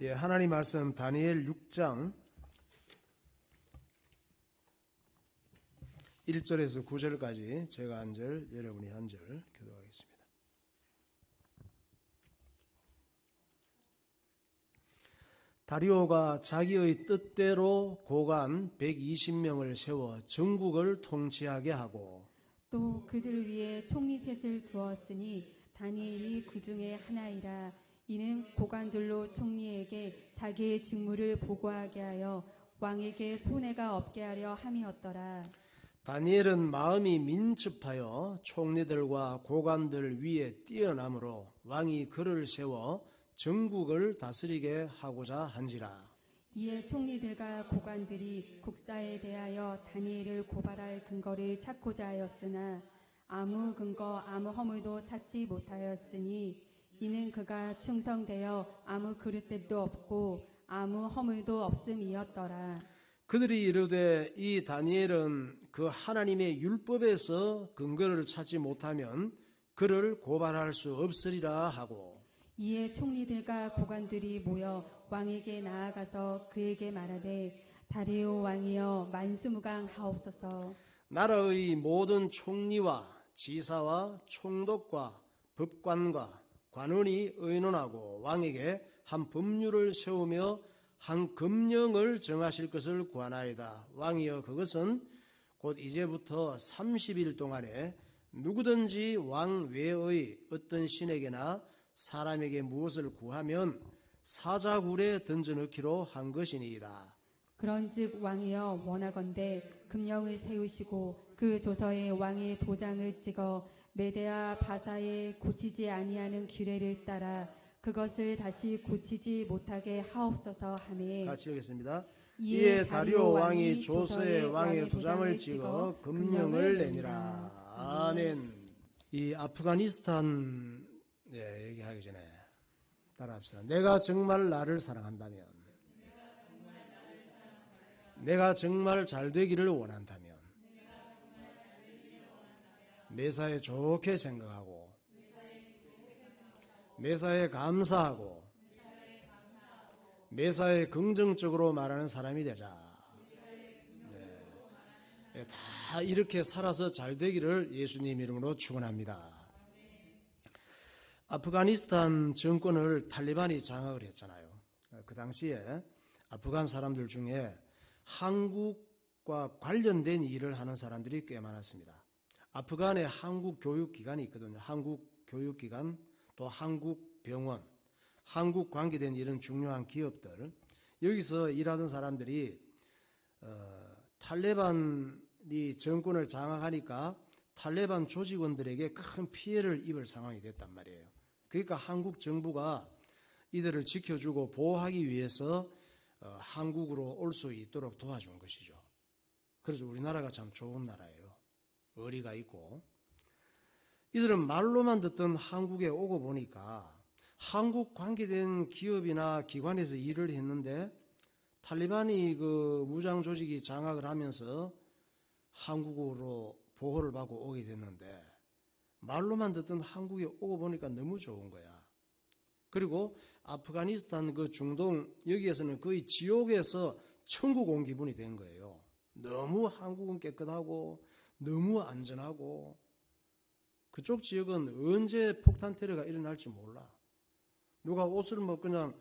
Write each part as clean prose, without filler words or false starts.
예, 하나님 말씀 다니엘 6장 1절에서 9절까지 제가 한 절, 여러분이 한 절 교독하겠습니다. 다리오가 자기의 뜻대로 고관 120명을 세워 전국을 통치하게 하고 또 그들 위에 총리 셋을 두었으니 다니엘이 그 중에 하나이라. 이는 고관들로 총리에게 자기의 직무를 보고하게 하여 왕에게 손해가 없게 하려 함이었더라. 다니엘은 마음이 민첩하여 총리들과 고관들 위에 뛰어나므로 왕이 그를 세워 전국을 다스리게 하고자 한지라. 이에 총리들과 고관들이 국사에 대하여 다니엘을 고발할 근거를 찾고자 하였으나 아무 근거 아무 허물도 찾지 못하였으니 이는 그가 충성되어 아무 그릇됨도 없고 아무 허물도 없음이었더라. 그들이 이르되 이 다니엘은 그 하나님의 율법에서 근거를 찾지 못하면 그를 고발할 수 없으리라 하고 이에 총리들과 고관들이 모여 왕에게 나아가서 그에게 말하되 다리오 왕이여 만수무강하옵소서. 나라의 모든 총리와 지사와 총독과 법관과 관원이 의논하고 왕에게 한 법률을 세우며 한 금령을 정하실 것을 구하나이다. 왕이여 그것은 곧 이제부터 30일 동안에 누구든지 왕 외의 어떤 신에게나 사람에게 무엇을 구하면 사자굴에 던져넣기로 한 것이니이다. 그런즉 왕이여 원하건대 금령을 세우시고 그 조서에 왕의 도장을 찍어 메대와 바사에 고치지 아니하는 규례를 따라 그것을 다시 고치지 못하게 하옵소서 하매 같이 읽겠습니다. 이에 이에 다리오 왕이 조서에 왕의 도장을 찍어 금령을 내니라. 아멘. 이 아프가니스탄 얘기하기 전에 따라합시다. 내가 정말 나를 사랑한다면, 내가 정말 잘 되기를 원한다면, 매사에 좋게 생각하고, 매사에 감사하고, 매사에 긍정적으로 말하는 사람이 되자. 네. 다 이렇게 살아서 잘 되기를 예수님 이름으로 축원합니다. 아프가니스탄 정권을 탈리반이 장악을 했잖아요. 그 당시에 아프간 사람들 중에 한국과 관련된 일을 하는 사람들이 꽤 많았습니다. 아프간에 한국 교육기관이 있거든요. 한국 교육기관, 또 한국 병원, 한국 관계된 이런 중요한 기업들, 여기서 일하던 사람들이 탈레반이 정권을 장악하니까 탈레반 조직원들에게 큰 피해를 입을 상황이 됐단 말이에요. 그러니까 한국 정부가 이들을 지켜주고 보호하기 위해서 한국으로 올 수 있도록 도와준 것이죠. 그래서 우리나라가 참 좋은 나라예요. 의리가 있고. 이들은 말로만 듣던 한국에 오고 보니까 한국 관계된 기업이나 기관에서 일을 했는데 탈리반이 그 무장 조직이 장악을 하면서 한국으로 보호를 받고 오게 됐는데 말로만 듣던 한국에 오고 보니까 너무 좋은 거야. 그리고 아프가니스탄 그 중동 여기에서는 거의 지옥에서 천국 온 기분이 된 거예요. 너무 한국은 깨끗하고 너무 안전하고 그쪽 지역은 언제 폭탄 테러가 일어날지 몰라. 누가 옷을 뭐 그냥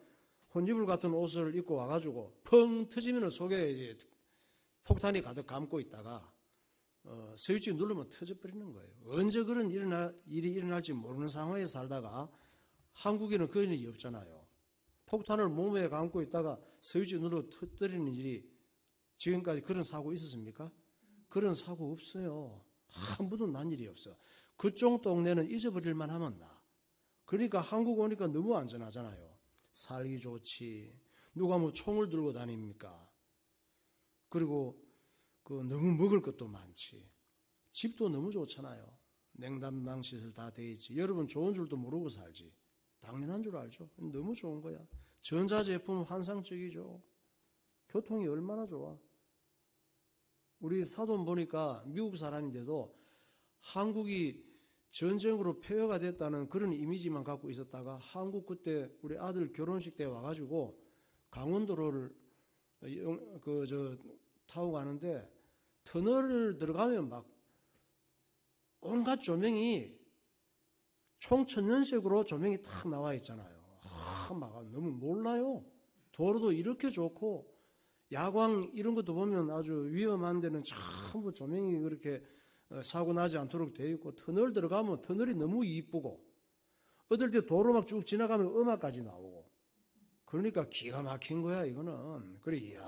혼이불 같은 옷을 입고 와가지고 펑 터지면 속에 이제 폭탄이 가득 감고 있다가 스위치 누르면 터져버리는 거예요. 언제 그런 일이 일어날지 모르는 상황에 살다가 한국에는 그런 일이 없잖아요. 폭탄을 몸에 감고 있다가 스위치 눌러 터뜨리는 일이 지금까지 그런 사고 있었습니까? 그런 사고 없어요. 한 번도 난 일이 없어. 그쪽 동네는 잊어버릴만 하면 나. 그러니까 한국 오니까 너무 안전하잖아요. 살기 좋지. 누가 뭐 총을 들고 다닙니까? 그리고 너무 먹을 것도 많지. 집도 너무 좋잖아요. 냉담방 시설 다 돼 있지. 여러분 좋은 줄도 모르고 살지. 당연한 줄 알죠. 너무 좋은 거야. 전자제품 환상적이죠. 교통이 얼마나 좋아. 우리 사돈 보니까 미국 사람인데도 한국이 전쟁으로 폐허가 됐다는 그런 이미지만 갖고 있었다가 한국 그때 우리 아들 결혼식 때 와가지고 강원도로를 타고 가는데 터널을 들어가면 막 온갖 조명이 총천연색으로 조명이 탁 나와 있잖아요. 막 너무 몰라요. 도로도 이렇게 좋고 야광 이런 것도 보면 아주 위험한 데는 전부 조명이 그렇게 사고 나지 않도록 되어 있고, 터널 들어가면 터널이 너무 이쁘고, 어떨 때 도로 막 쭉 지나가면 음악까지 나오고, 그러니까 기가 막힌 거야 이거는. 그래, 이야,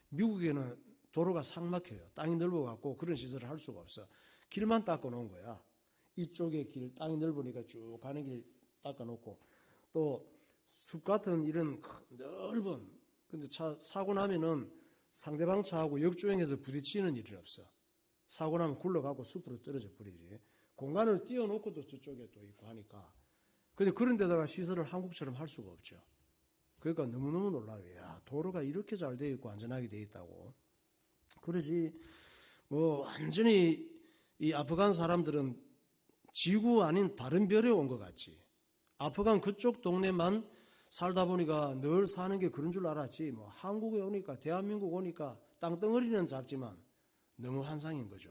미국에는 도로가 상 막혀요. 땅이 넓어갖고 그런 시설을 할 수가 없어. 길만 닦아놓은 거야. 이쪽에 길, 땅이 넓으니까 쭉 가는 길 닦아놓고, 또 숲 같은 이런 넓은, 근데 차 사고 나면은 상대방 차하고 역주행해서 부딪히는 일은 없어. 사고 나면 굴러가고 숲으로 떨어져 버리지. 공간을 띄워놓고도 저쪽에 또 있고 하니까. 근데 그런 데다가 시설을 한국처럼 할 수가 없죠. 그러니까 너무너무 놀라요. 야, 도로가 이렇게 잘 되어 있고 안전하게 되어 있다고. 그러지, 완전히 이 아프간 사람들은 지구 아닌 다른 별에 온 것 같지. 아프간 그쪽 동네만 살다 보니까 늘 사는 게 그런 줄 알았지. 한국에 오니까, 대한민국 오니까 땅덩어리는 작지만 너무 환상인 거죠.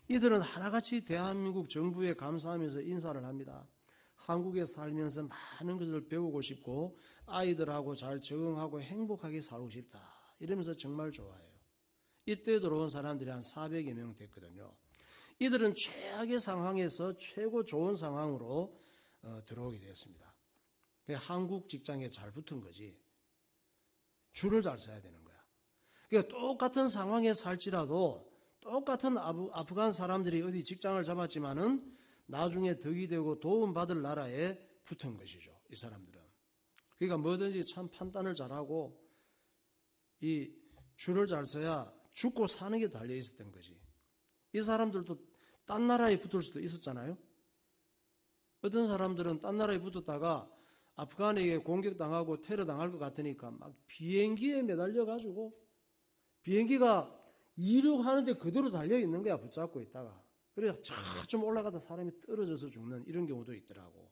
이들은 하나같이 대한민국 정부에 감사하면서 인사를 합니다. 한국에 살면서 많은 것을 배우고 싶고 아이들하고 잘 적응하고 행복하게 살고 싶다 이러면서 정말 좋아해요. 이때 들어온 사람들이 한 400여 명 됐거든요. 이들은 최악의 상황에서 최고 좋은 상황으로 들어오게 되었습니다. 한국 직장에 잘 붙은 거지. 줄을 잘 서야 되는 거야. 그러니까 똑같은 상황에 살지라도 똑같은 아프간 사람들이 어디 직장을 잡았지만은 나중에 덕이 되고 도움받을 나라에 붙은 것이죠. 이 사람들은. 그러니까 뭐든지 참 판단을 잘하고 이 줄을 잘 서야 죽고 사는 게 달려 있었던 거지. 이 사람들도 딴 나라에 붙을 수도 있었잖아요. 어떤 사람들은 딴 나라에 붙었다가 아프간에게 공격당하고 테러당할 것 같으니까 막 비행기에 매달려가지고 비행기가 이륙하는데 그대로 달려있는 거야. 붙잡고 있다가. 그래서 좀 올라가다 사람이 떨어져서 죽는 이런 경우도 있더라고.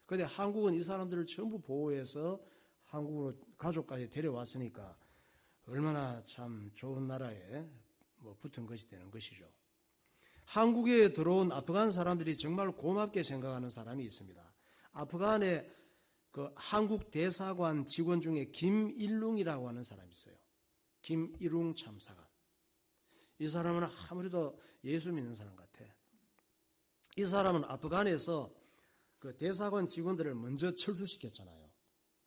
그런데 한국은 이 사람들을 전부 보호해서 한국으로 가족까지 데려왔으니까 얼마나 참 좋은 나라에 붙은 것이 되는 것이죠. 한국에 들어온 아프간 사람들이 정말 고맙게 생각하는 사람이 있습니다. 아프간에 그 한국 대사관 직원 중에 김일웅이라고 하는 사람이 있어요. 김일웅 참사관. 이 사람은 아무래도 예수 믿는 사람 같아. 이 사람은 아프간에서 그 대사관 직원들을 먼저 철수시켰잖아요.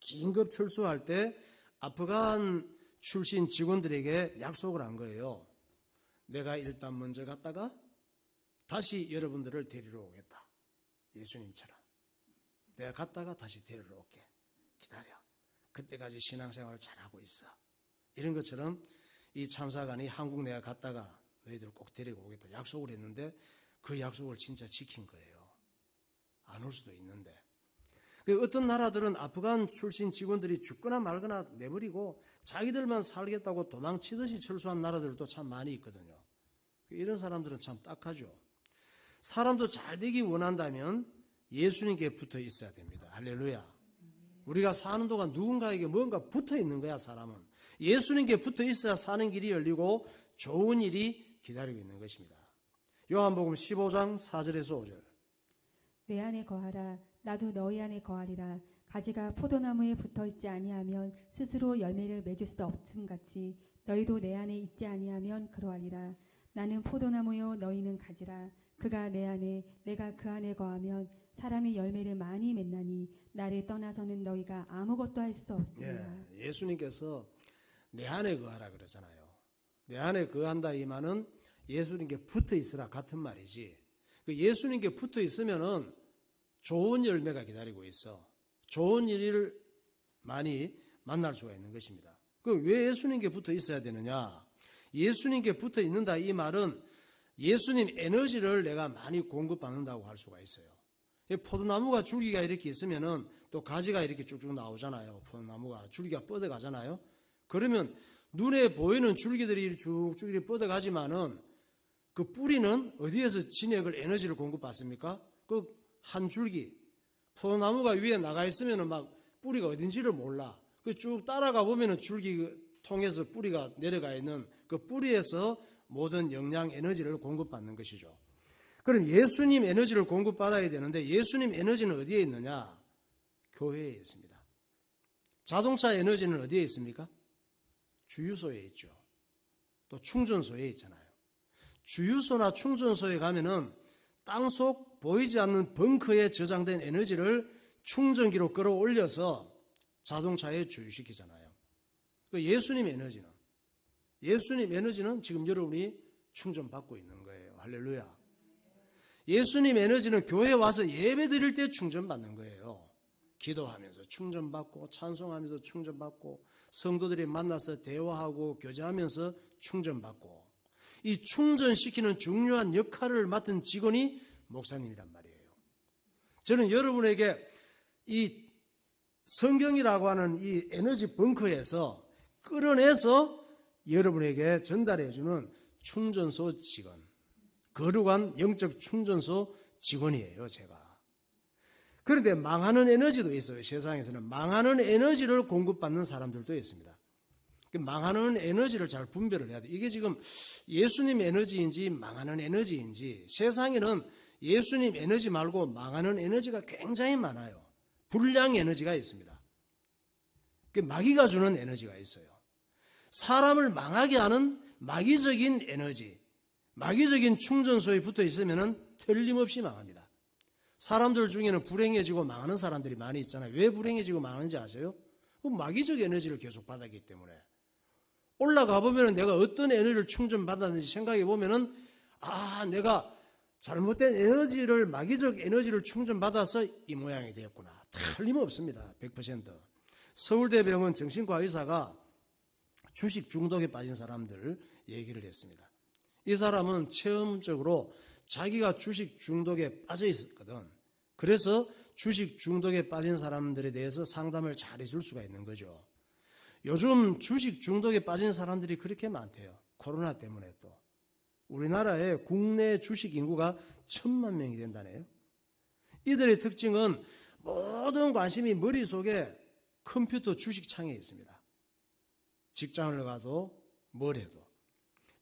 긴급 철수할 때 아프간 출신 직원들에게 약속을 한 거예요. 내가 일단 먼저 갔다가 다시 여러분들을 데리러 오겠다. 예수님처럼. 내가 갔다가 다시 데리러 올게. 기다려. 그때까지 신앙생활 잘하고 있어. 이런 것처럼 이 참사관이 한국 내가 갔다가 너희들 꼭 데리고 오겠다 약속을 했는데 그 약속을 진짜 지킨 거예요. 안 올 수도 있는데. 어떤 나라들은 아프간 출신 직원들이 죽거나 말거나 내버리고 자기들만 살겠다고 도망치듯이 철수한 나라들도 참 많이 있거든요. 이런 사람들은 참 딱하죠. 사람도 잘 되기 원한다면 예수님께 붙어 있어야 됩니다. 할렐루야. 우리가 사는 동안 누군가에게 뭔가 붙어 있는 거야, 사람은. 예수님께 붙어 있어야 사는 길이 열리고 좋은 일이 기다리고 있는 것입니다. 요한복음 15장 4절에서 5절. 내 안에 거하라. 나도 너희 안에 거하리라. 가지가 포도나무에 붙어 있지 아니하면 스스로 열매를 맺을 수 없음 같이 너희도 내 안에 있지 아니하면 그러하리라. 나는 포도나무요 너희는 가지라. 그가 내 안에 내가 그 안에 거하면 사람이 열매를 많이 맺나니 나를 떠나서는 너희가 아무것도 할 수 없습니다. 예수님께서 내 안에 거하라 그러잖아요. 내 안에 거한다 이 말은 예수님께 붙어 있으라 같은 말이지. 그 예수님께 붙어 있으면은 좋은 열매가 기다리고 있어. 좋은 일을 많이 만날 수가 있는 것입니다. 그 왜 예수님께 붙어 있어야 되느냐? 예수님께 붙어 있는다 이 말은 예수님 에너지를 내가 많이 공급받는다고 할 수가 있어요. 포도나무가 줄기가 이렇게 있으면은 또 가지가 이렇게 쭉쭉 나오잖아요. 포도나무가 줄기가 뻗어가잖아요. 그러면 눈에 보이는 줄기들이 쭉쭉 뻗어가지만은 그 뿌리는 어디에서 진액을 에너지를 공급받습니까? 그 한 줄기 포도나무가 위에 나가 있으면 막 뿌리가 어딘지를 몰라. 그 쭉 따라가 보면은 줄기 통해서 뿌리가 내려가 있는 그 뿌리에서 모든 영양 에너지를 공급받는 것이죠. 그럼 예수님 에너지를 공급받아야 되는데 예수님 에너지는 어디에 있느냐? 교회에 있습니다. 자동차 에너지는 어디에 있습니까? 주유소에 있죠. 또 충전소에 있잖아요. 주유소나 충전소에 가면은 땅속 보이지 않는 벙커에 저장된 에너지를 충전기로 끌어올려서 자동차에 주유시키잖아요. 그 예수님 에너지는 지금 여러분이 충전받고 있는 거예요. 할렐루야. 예수님 에너지는 교회 와서 예배 드릴 때 충전받는 거예요. 기도하면서 충전받고 찬송하면서 충전받고 성도들이 만나서 대화하고 교제하면서 충전받고 이 충전시키는 중요한 역할을 맡은 직원이 목사님이란 말이에요. 저는 여러분에게 이 성경이라고 하는 이 에너지 벙커에서 끌어내서 여러분에게 전달해주는 충전소 직원, 거룩한 영적 충전소 직원이에요, 제가. 그런데 망하는 에너지도 있어요. 세상에서는 망하는 에너지를 공급받는 사람들도 있습니다. 망하는 에너지를 잘 분별을 해야 돼요. 이게 지금 예수님 에너지인지 망하는 에너지인지. 세상에는 예수님 에너지 말고 망하는 에너지가 굉장히 많아요. 불량 에너지가 있습니다. 마귀가 주는 에너지가 있어요. 사람을 망하게 하는 마귀적인 에너지, 마귀적인 충전소에 붙어 있으면 틀림없이 망합니다. 사람들 중에는 불행해지고 망하는 사람들이 많이 있잖아요. 왜 불행해지고 망하는지 아세요? 마귀적 에너지를 계속 받았기 때문에. 올라가 보면 내가 어떤 에너지를 충전받았는지 생각해 보면 내가 잘못된 에너지를, 마귀적 에너지를 충전받아서 이 모양이 되었구나. 틀림없습니다. 100%. 서울대병원 정신과 의사가 주식 중독에 빠진 사람들 얘기를 했습니다. 이 사람은 체험적으로 자기가 주식 중독에 빠져 있었거든. 그래서 주식 중독에 빠진 사람들에 대해서 상담을 잘 해줄 수가 있는 거죠. 요즘 주식 중독에 빠진 사람들이 그렇게 많대요. 코로나 때문에 또. 우리나라에 국내 주식 인구가 1,000만 명이 된다네요. 이들의 특징은 모든 관심이 머릿속에 컴퓨터 주식창에 있습니다. 직장을 가도 뭘 해도.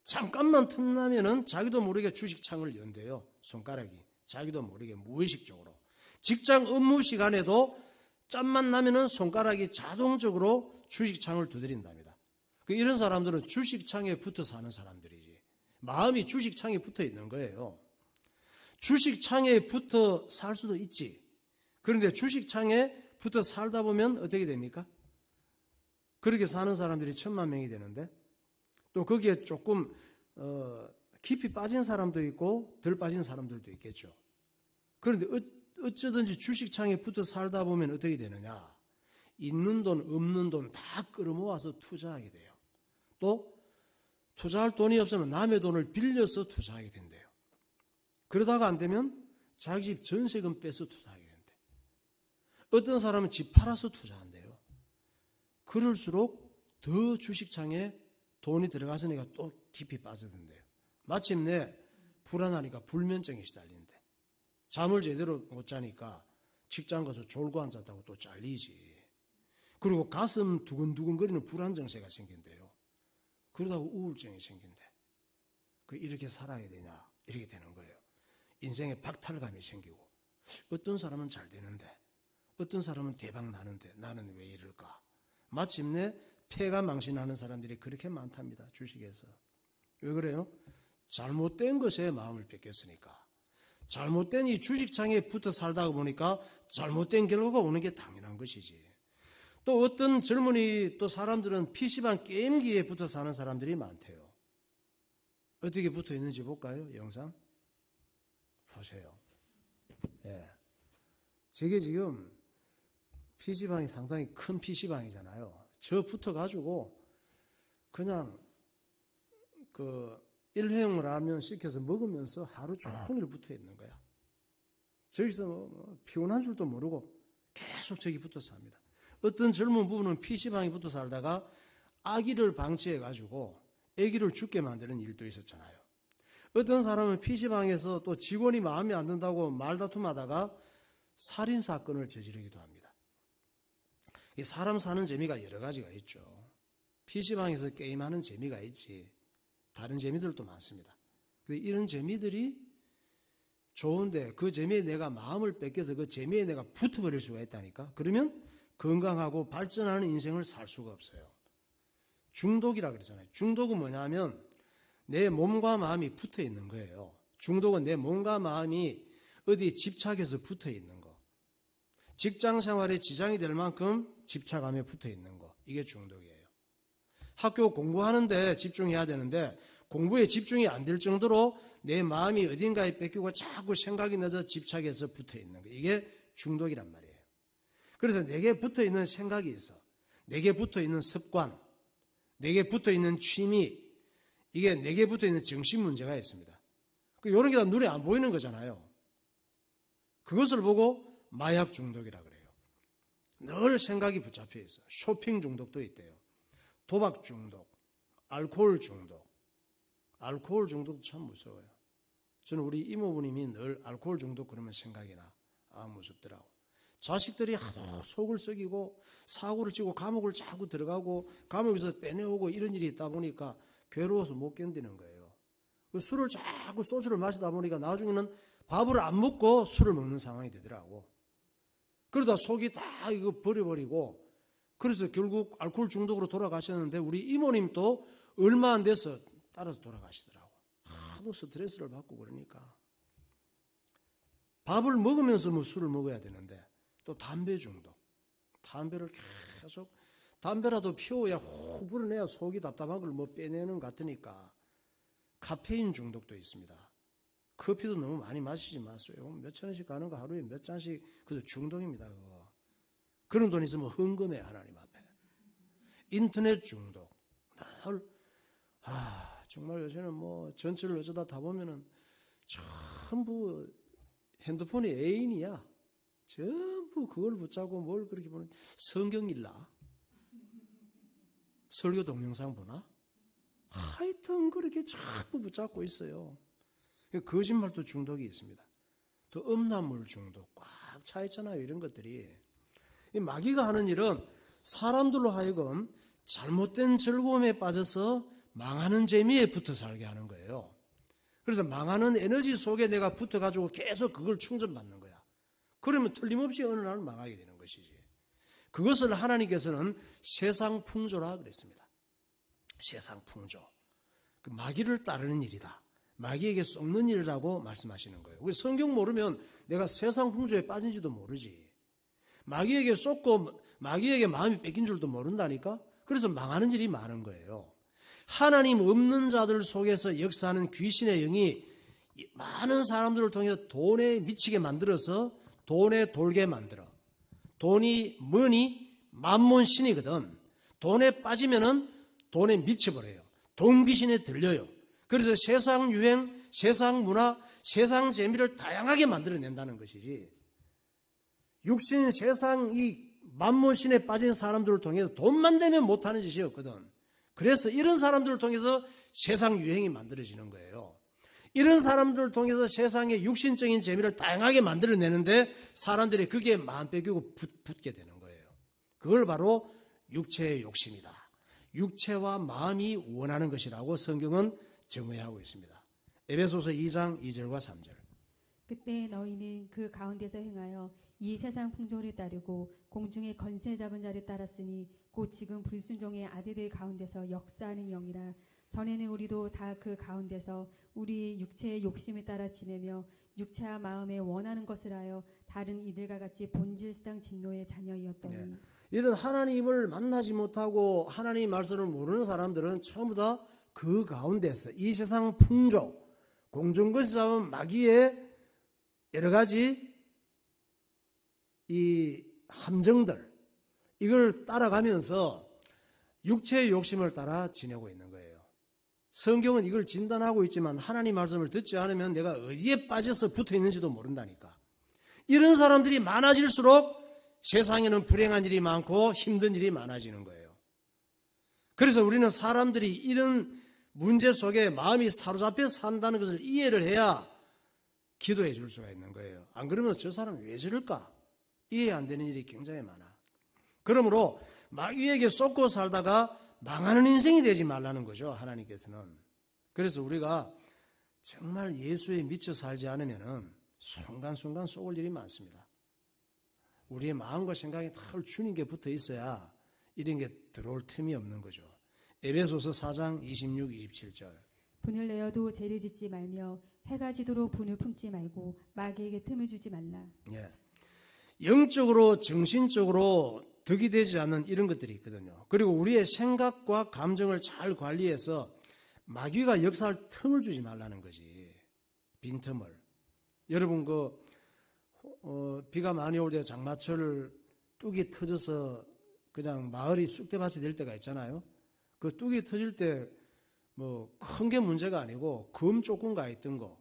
잠깐만 틈나면은 자기도 모르게 주식창을 연대요. 손가락이. 자기도 모르게 무의식적으로. 직장 업무 시간에도 짬만 나면은 손가락이 자동적으로 주식창을 두드린답니다. 이런 사람들은 주식창에 붙어 사는 사람들이지. 마음이 주식창에 붙어 있는 거예요. 주식창에 붙어 살 수도 있지. 그런데 주식창에 붙어 살다 보면 어떻게 됩니까? 그렇게 사는 사람들이 1,000만 명이 되는데 또 거기에 조금 깊이 빠진 사람도 있고 덜 빠진 사람들도 있겠죠. 그런데 어쩌든지 주식창에 붙어 살다 보면 어떻게 되느냐? 있는 돈 없는 돈 다 끌어모아서 투자하게 돼요. 또 투자할 돈이 없으면 남의 돈을 빌려서 투자하게 된대요. 그러다가 안 되면 자기 집 전세금 빼서 투자하게 된대. 어떤 사람은 집 팔아서 투자한대요. 그럴수록 더 주식창에 돈이 들어갔으니까 또 깊이 빠져든대요. 마침내 불안하니까 불면증에 시달린대. 잠을 제대로 못 자니까 직장 가서 졸고 앉았다고 또 잘리지. 그리고 가슴 두근두근거리는 불안 증세가 생긴대요. 그러다가 우울증이 생긴대. 이렇게 살아야 되냐? 이렇게 되는 거예요. 인생에 박탈감이 생기고 어떤 사람은 잘 되는데 어떤 사람은 대박 나는데 나는 왜 이럴까? 마침내 폐가 망신하는 사람들이 그렇게 많답니다. 주식에서. 왜 그래요? 잘못된 것에 마음을 뺏겼으니까. 잘못된 이 주식창에 붙어 살다가 보니까 잘못된 결과가 오는 게 당연한 것이지. 또 어떤 젊은이 또 사람들은 PC방 게임기에 붙어 사는 사람들이 많대요. 어떻게 붙어 있는지 볼까요? 영상 보세요. 예. 저게 지금 PC방이 상당히 큰 PC방이잖아요. 저 붙어가지고 그냥 일회용 라면 시켜서 먹으면서 하루 종일 붙어 있는 거야. 저기서 피곤한 줄도 모르고 계속 저기 붙어 삽니다. 어떤 젊은 부부는 PC방에 붙어 살다가 아기를 방치해가지고 아기를 죽게 만드는 일도 있었잖아요. 어떤 사람은 PC방에서 또 직원이 마음에 안 든다고 말다툼하다가 살인사건을 저지르기도 합니다. 이 사람 사는 재미가 여러 가지가 있죠. PC방에서 게임하는 재미가 있지 다른 재미들도 많습니다. 이런 재미들이 좋은데 그 재미에 내가 마음을 뺏겨서 그 재미에 내가 붙어버릴 수가 있다니까. 그러면 건강하고 발전하는 인생을 살 수가 없어요. 중독이라 그러잖아요. 중독은 뭐냐면 내 몸과 마음이 붙어 있는 거예요. 중독은 내 몸과 마음이 어디에 집착해서 붙어 있는 거. 직장 생활에 지장이 될 만큼 집착함에 붙어 있는 거. 이게 중독이에요. 학교 공부하는데 집중해야 되는데 공부에 집중이 안 될 정도로 내 마음이 어딘가에 뺏기고 자꾸 생각이 나서 집착해서 붙어 있는 거. 이게 중독이란 말이에요. 그래서 내게 붙어 있는 생각이 있어. 내게 붙어 있는 습관, 내게 붙어 있는 취미, 이게 내게 붙어 있는 정신 문제가 있습니다. 이런 게 다 눈에 안 보이는 거잖아요. 그것을 보고 마약 중독이라 그래요. 늘 생각이 붙잡혀 있어. 쇼핑 중독도 있대요. 도박 중독, 알코올 중독. 알코올 중독도 참 무서워요. 저는 우리 이모부님이 늘 알코올 중독 그러면 생각이 나. 아, 무섭더라고. 자식들이 하도 속을 썩이고 사고를 치고 감옥을 자꾸 들어가고 감옥에서 빼내오고 이런 일이 있다 보니까 괴로워서 못 견디는 거예요. 술을 자꾸 소주를 마시다 보니까 나중에는 밥을 안 먹고 술을 먹는 상황이 되더라고. 그러다 속이 다 이거 버려버리고 그래서 결국 알코올 중독으로 돌아가셨는데 우리 이모님도 얼마 안 돼서 따라서 돌아가시더라고. 하도 스트레스를 받고 그러니까. 밥을 먹으면서 뭐 술을 먹어야 되는데 또 담배 중독. 담배를 계속 담배라도 피워야 호 불어내야 속이 답답한 걸 뭐 빼내는 것 같으니까 카페인 중독도 있습니다. 커피도 너무 많이 마시지 마세요. 몇천 원씩 가는 거 하루에 몇 잔씩 그것도 중독입니다. 그거. 그런 돈 있으면 헌금해 하나님 앞에. 인터넷 중독. 정말 요새는 뭐 전체를 어쩌다 다 보면은 전부 핸드폰이 애인이야. 전부 그걸 붙잡고 뭘 그렇게 보는 성경 읽나? 설교 동영상 보나? 하여튼 그렇게 자꾸 붙잡고 있어요. 거짓말도 중독이 있습니다. 또 음란물 중독 꽉 차 있잖아요. 이런 것들이. 이 마귀가 하는 일은 사람들로 하여금 잘못된 즐거움에 빠져서 망하는 재미에 붙어 살게 하는 거예요. 그래서 망하는 에너지 속에 내가 붙어가지고 계속 그걸 충전받는 거야. 그러면 틀림없이 어느 날 망하게 되는 것이지. 그것을 하나님께서는 세상 풍조라 그랬습니다. 세상 풍조. 그 마귀를 따르는 일이다. 마귀에게 속는 일이라고 말씀하시는 거예요. 성경 모르면 내가 세상 풍조에 빠진지도 모르지. 마귀에게 속고 마귀에게 마음이 뺏긴 줄도 모른다니까. 그래서 망하는 일이 많은 거예요. 하나님 없는 자들 속에서 역사하는 귀신의 영이 많은 사람들을 통해서 돈에 미치게 만들어서 돈에 돌게 만들어. 돈이 뭐니? 만몬신이거든. 돈에 빠지면은 돈에 미쳐버려요. 돈 귀신에 들려요. 그래서 세상 유행, 세상 문화, 세상 재미를 다양하게 만들어낸다는 것이지. 육신 세상 이 만몬신에 빠진 사람들을 통해서 돈만 되면 못하는 짓이 없거든. 그래서 이런 사람들을 통해서 세상 유행이 만들어지는 거예요. 이런 사람들을 통해서 세상의 육신적인 재미를 다양하게 만들어내는데 사람들이 그게 마음 뺏기고 붙게 되는 거예요. 그걸 바로 육체의 욕심이다. 육체와 마음이 원하는 것이라고 성경은 정의하고 있습니다. 에베소서 2장 2절과 3절. 그때 너희는 그 가운데서 행하여 이 세상 풍조를 따르고 공중의 권세 잡은 자를 따랐으니 곧 지금 불순종의 아들들 가운데서 역사하는 영이라. 전에는 우리도 다 그 가운데서 우리 육체의 욕심에 따라 지내며 육체와 마음에 원하는 것을 하여 다른 이들과 같이 본질상 진노의 자녀이었더니. 네. 이런 하나님을 만나지 못하고 하나님 말씀을 모르는 사람들은 전부 다 그 가운데서 이 세상 풍조, 공중권세 잡은 마귀의 여러 가지 이 함정들, 이걸 따라가면서 육체의 욕심을 따라 지내고 있는 거예요. 성경은 이걸 진단하고 있지만 하나님 말씀을 듣지 않으면 내가 어디에 빠져서 붙어 있는지도 모른다니까. 이런 사람들이 많아질수록 세상에는 불행한 일이 많고 힘든 일이 많아지는 거예요. 그래서 우리는 사람들이 이런 문제 속에 마음이 사로잡혀 산다는 것을 이해를 해야 기도해 줄 수가 있는 거예요. 안 그러면 저 사람은 왜 저럴까? 이해 안 되는 일이 굉장히 많아. 그러므로 마귀에게 쏟고 살다가 망하는 인생이 되지 말라는 거죠, 하나님께서는. 그래서 우리가 정말 예수에 미쳐 살지 않으면 순간순간 속을 일이 많습니다. 우리의 마음과 생각이 다 주님께 붙어 있어야 이런 게 들어올 틈이 없는 거죠. 에베소서 4장 26, 27절. 분을 내어도 죄를 짓지 말며 해가 지도록 분을 품지 말고 마귀에게 틈을 주지 말라. 예. 영적으로 정신적으로 덕이 되지 않는 이런 것들이 있거든요. 그리고 우리의 생각과 감정을 잘 관리해서 마귀가 역사할 틈을 주지 말라는 거지. 빈틈을. 여러분 비가 많이 올 때 장마철 뚝이 터져서 그냥 마을이 쑥대밭이 될 때가 있잖아요. 그 뚝이 터질 때 뭐 큰 게 문제가 아니고 검 조금 가 있던 거,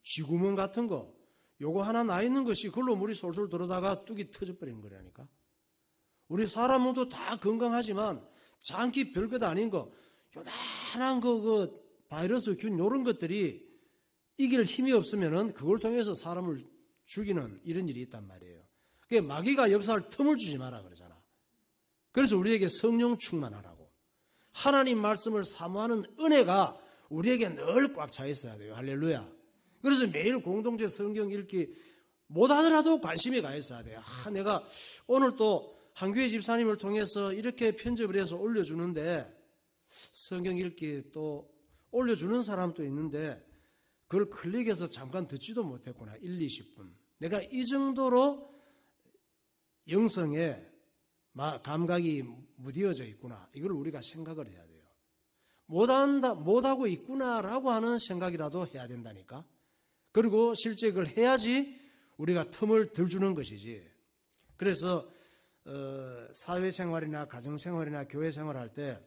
쥐구멍 같은 거, 요거 하나 나 있는 것이 그걸로 물이 솔솔 들어다가 뚝이 터져버리는 거라니까. 우리 사람도 다 건강하지만 장기 별것 아닌 거, 요만한 그 바이러스, 균 요런 것들이 이길 힘이 없으면은 그걸 통해서 사람을 죽이는 이런 일이 있단 말이에요. 그게 마귀가 역사할 틈을 주지 마라 그러잖아. 그래서 우리에게 성령 충만하라고. 하나님 말씀을 사모하는 은혜가 우리에게 늘 꽉 차 있어야 돼요. 할렐루야. 그래서 매일 공동체 성경 읽기 못하더라도 관심이 가 있어야 돼요. 내가 오늘 또 한교회 집사님을 통해서 이렇게 편집을 해서 올려주는데 성경 읽기 또 올려주는 사람도 있는데 그걸 클릭해서 잠깐 듣지도 못했구나. 1, 20분. 내가 이 정도로 영성에 감각이 무디어져 있구나. 이걸 우리가 생각을 해야 돼요. 못하고 있구나라고 하는 생각이라도 해야 된다니까. 그리고 실제 그걸 해야지 우리가 틈을 덜 주는 것이지. 그래서 사회생활이나 가정생활이나 교회생활할 때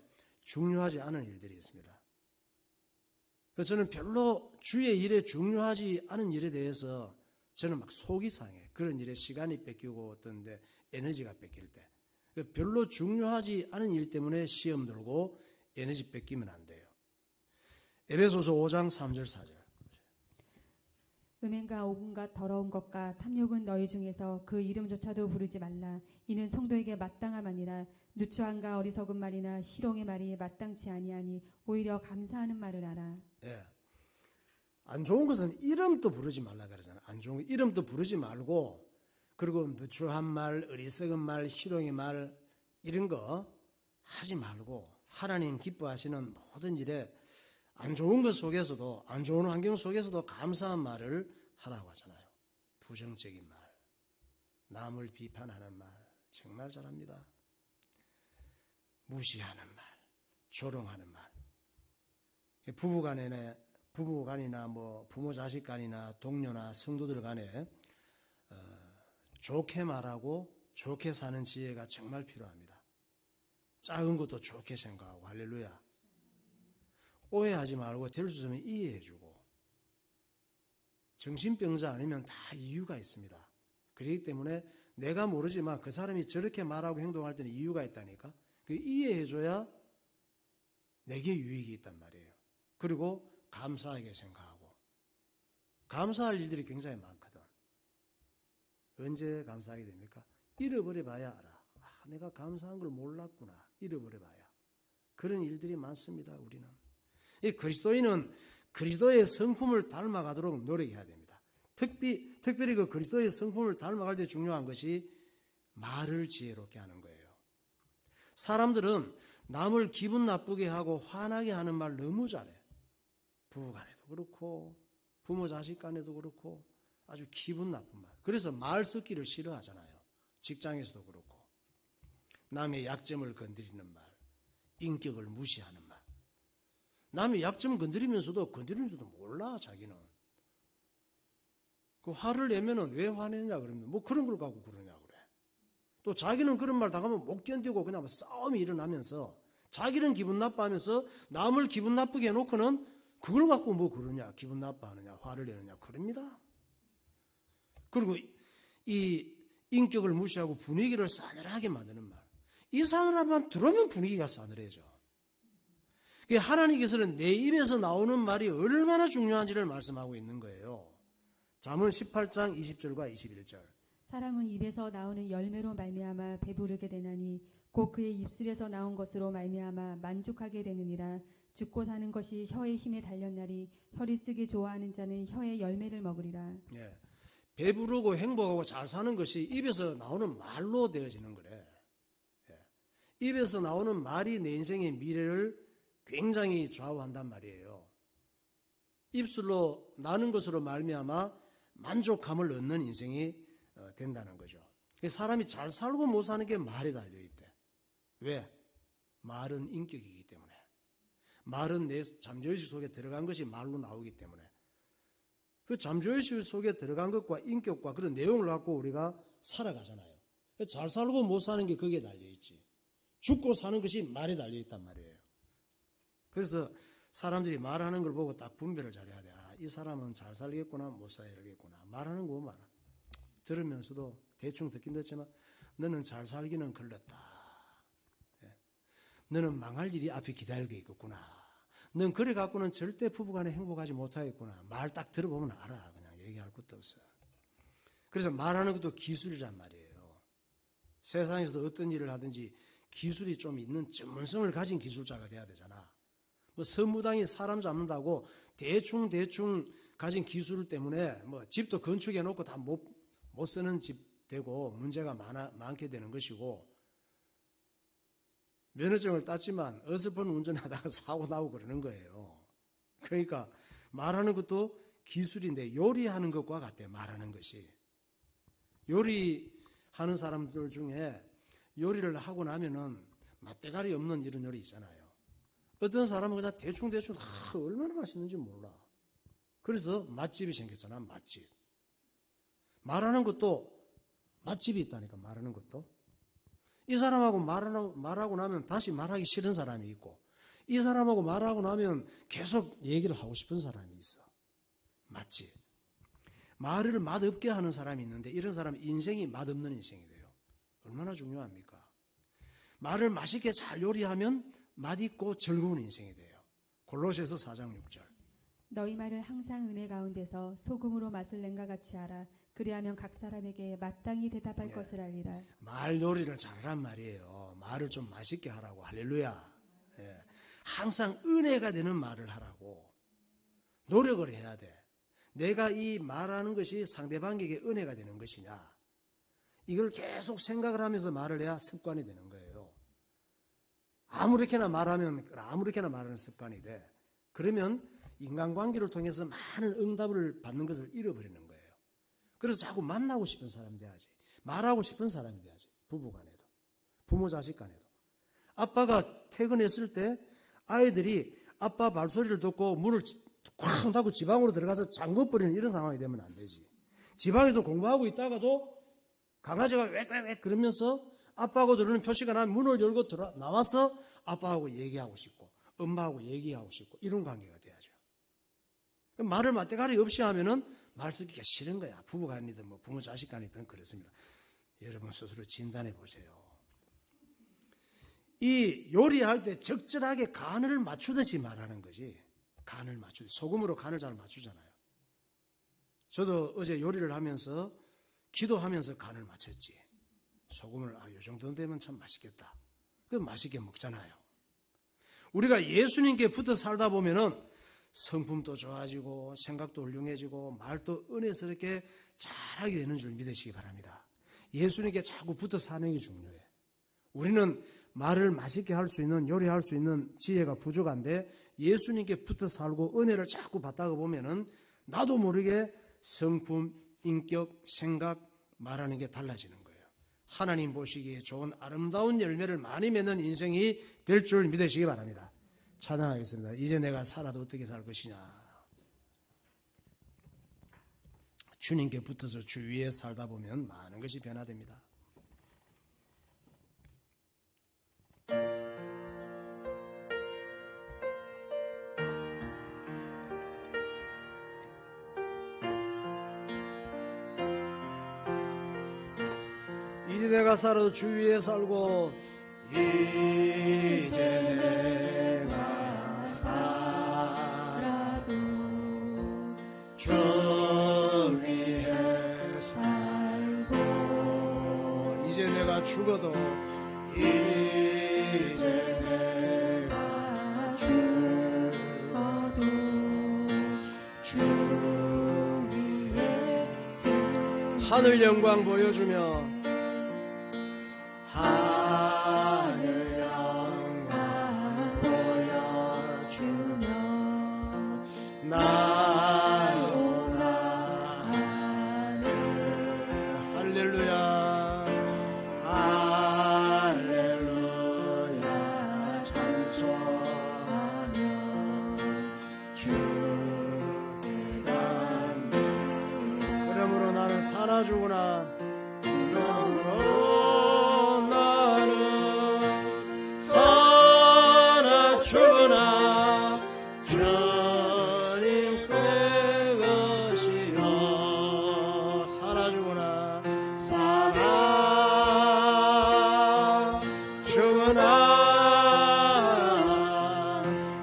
중요하지 않은 일들이 있습니다. 그래서 저는 별로 주의 일에 중요하지 않은 일에 대해서 저는 막 속이 상해. 그런 일에 시간이 뺏기고 어떤데 에너지가 뺏길 때. 별로 중요하지 않은 일 때문에 시험 들고 에너지 뺏기면 안 돼요. 에베소서 5장 3절 4절. 음행과 오금과 더러운 것과 탐욕은 너희 중에서 그 이름조차도 부르지 말라. 이는 성도에게 마땅함 아니라 누추함과 어리석은 말이나 희롱의 말이 마땅치 아니하니 오히려 감사하는 말을 하라. 예. 안 좋은 것은 이름도 부르지 말라 그러잖아요. 안 좋은 것 이름도 부르지 말고 그리고 누추한 말, 어리석은 말, 희롱의 말 이런 거 하지 말고 하나님 기뻐하시는 모든 일에 안 좋은 것 속에서도 안 좋은 환경 속에서도 감사한 말을 하라고 하잖아요. 부정적인 말, 남을 비판하는 말 정말 잘합니다. 무시하는 말, 조롱하는 말. 부부간이나 뭐 부모 자식 간이나 동료나 성도들 간에 좋게 말하고 좋게 사는 지혜가 정말 필요합니다. 작은 것도 좋게 생각하고 할렐루야. 오해하지 말고 될 수 있으면 이해해주고 정신병자 아니면 다 이유가 있습니다. 그렇기 때문에 내가 모르지만 그 사람이 저렇게 말하고 행동할 때는 이유가 있다니까. 그 이해해줘야 내게 유익이 있단 말이에요. 그리고 감사하게 생각하고 감사할 일들이 굉장히 많거든. 언제 감사하게 됩니까? 잃어버려봐야 알아. 내가 감사한 걸 몰랐구나. 잃어버려봐야. 그런 일들이 많습니다. 우리는. 이 그리스도인은 그리스도의 성품을 닮아가도록 노력해야 됩니다. 특별히 그 그리스도의 성품을 닮아갈 때 중요한 것이 말을 지혜롭게 하는 거예요. 사람들은 남을 기분 나쁘게 하고 화나게 하는 말 너무 잘해. 부부간에도 그렇고 부모 자식 간에도 그렇고 아주 기분 나쁜 말. 그래서 말 섞기를 싫어하잖아요. 직장에서도 그렇고. 남의 약점을 건드리는 말. 인격을 무시하는 말. 남의 약점 건드리면서도 몰라 자기는. 그 화를 내면은 왜 화내냐 그러면 뭐 그런 걸 갖고 그러냐 그래. 또 자기는 그런 말 당하면 못 견디고 그냥 싸움이 일어나면서 자기는 기분 나빠하면서 남을 기분 나쁘게 해놓고는 그걸 갖고 뭐 그러냐 기분 나빠하느냐 화를 내느냐 그럽니다. 그리고 이 인격을 무시하고 분위기를 싸늘하게 만드는 말. 이 사람만 들어오면 분위기가 싸늘해져. 하나님께서는 내 입에서 나오는 말이 얼마나 중요한지를 말씀하고 있는 거예요. 잠언 18장 20절과 21절. 사람은 입에서 나오는 열매로 말미암아 배부르게 되나니 곧 그의 입술에서 나온 것으로 말미암아 만족하게 되느니라. 죽고 사는 것이 혀의 힘에 달렸나니 혀를 쓰기 좋아하는 자는 혀의 열매를 먹으리라. 예. 배부르고 행복하고 잘 사는 것이 입에서 나오는 말로 되어지는 거래. 예. 입에서 나오는 말이 내 인생의 미래를 굉장히 좌우한단 말이에요. 입술로 나는 것으로 말미암아 만족감을 얻는 인생이 된다는 거죠. 사람이 잘 살고 못 사는 게 말에 달려있대. 왜? 말은 인격이기 때문에. 말은 내 잠재의식 속에 들어간 것이 말로 나오기 때문에. 그 잠재의식 속에 들어간 것과 인격과 그런 내용을 갖고 우리가 살아가잖아요. 잘 살고 못 사는 게 거기에 달려있지. 죽고 사는 것이 말에 달려있단 말이에요. 그래서 사람들이 말하는 걸 보고 딱 분별을 잘해야 돼. 아, 이 사람은 잘 살겠구나, 못 살겠구나. 말하는 거 보면 들으면서도 대충 듣긴 듣지만 너는 잘 살기는 걸렸다. 예. 너는 망할 일이 앞에 기다리고 있겠구나. 넌 그래 갖고는 절대 부부간에 행복하지 못하겠구나. 말 딱 들어보면 알아. 그냥 얘기할 것도 없어. 그래서 말하는 것도 기술이란 말이에요. 세상에서도 어떤 일을 하든지 기술이 좀 있는 전문성을 가진 기술자가 돼야 되잖아. 뭐 선무당이 사람 잡는다고 대충 가진 기술 때문에 뭐 집도 건축해 놓고 다 못 쓰는 집 되고 문제가 많게 되는 것이고, 면허증을 땄지만 어설픈 운전하다가 사고 나고 그러는 거예요. 그러니까 말하는 것도 기술인데 요리하는 것과 같아. 말하는 것이. 요리하는 사람들 중에 요리를 하고 나면은 맛대가리 없는 이런 요리 있잖아요. 어떤 사람은 그냥 대충 얼마나 맛있는지 몰라. 그래서 맛집이 생겼잖아. 맛집. 말하는 것도 맛집이 있다니까. 말하는 것도. 이 사람하고 말하고 나면 다시 말하기 싫은 사람이 있고, 이 사람하고 말하고 나면 계속 얘기를 하고 싶은 사람이 있어. 맛집. 말을 맛없게 하는 사람이 있는데 이런 사람은 인생이 맛없는 인생이 돼요. 얼마나 중요합니까? 말을 맛있게 잘 요리하면 맛있고 즐거운 인생이 돼요. 골로새서 4장 6절. 너희 말을 항상 은혜 가운데서 소금으로 맛을 낸과 같이 하라. 그리하면 각 사람에게 마땅히 대답할 것을 알리라. 말 요리를 잘하란 말이에요. 말을 좀 맛있게 하라고. 할렐루야. 예. 항상 은혜가 되는 말을 하라고. 노력을 해야 돼. 내가 이 말하는 것이 상대방에게 은혜가 되는 것이냐. 이걸 계속 생각을 하면서 말을 해야 습관이 되는 거예요. 아무렇게나 말하는 습관이 돼. 그러면 인간관계를 통해서 많은 응답을 받는 것을 잃어버리는 거예요. 그래서 자꾸 만나고 싶은 사람이 돼야지. 말하고 싶은 사람이 돼야지. 부부간에도. 부모 자식 간에도. 아빠가 퇴근했을 때 아이들이 아빠 발소리를 듣고 문을 쾅 닫고 지방으로 들어가서 잠궈버리는 이런 상황이 되면 안 되지. 지방에서 공부하고 있다가도 강아지가 웩 그러면서 아빠하고 들으는 표시가 나면 문을 열고 나와서 아빠하고 얘기하고 싶고 엄마하고 얘기하고 싶고 이런 관계가 돼야죠. 말을 맞대가리 없이 하면은 말 쓰기가 싫은 거야. 부부간이든 뭐 부모 자식 간이든 그렇습니다. 여러분 스스로 진단해 보세요. 이 요리할 때 적절하게 간을 맞추듯이 말하는 거지. 간을 맞추듯이. 소금으로 간을 잘 맞추잖아요. 저도 어제 요리를 하면서 기도하면서 간을 맞췄지. 소금을 요 정도 되면 참 맛있겠다. 그럼 맛있게 먹잖아요. 우리가 예수님께 붙어 살다 보면은 성품도 좋아지고 생각도 훌륭해지고 말도 은혜스럽게 잘하게 되는 줄 믿으시기 바랍니다. 예수님께 자꾸 붙어 사는 게 중요해. 우리는 말을 맛있게 할 수 있는, 요리할 수 있는 지혜가 부족한데 예수님께 붙어 살고 은혜를 자꾸 받다가 보면은 나도 모르게 성품, 인격, 생각, 말하는 게 달라지는 거예요. 하나님 보시기에 좋은 아름다운 열매를 많이 맺는 인생이 될 줄 믿으시기 바랍니다. 찬양하겠습니다. 이제 내가 살아도 어떻게 살 것이냐. 주님께 붙어서 주 위에 살다 보면 많은 것이 변화됩니다. 이제 내가 살아도 주 위에 살고 이제 내가 살아도 주 위에 살고 이제 내가 죽어도 이제 내가 죽어도 주 위에 하늘 영광 보여주며 하늘 영광 보여주며 날로라 하네 할렐루야 할렐루야 찬송하며 주를 받느라 그러므로 나는 사나 죽으나 그러므로 나는 사나 죽으나 주님 그것이요 사나 죽으나 사나 죽으나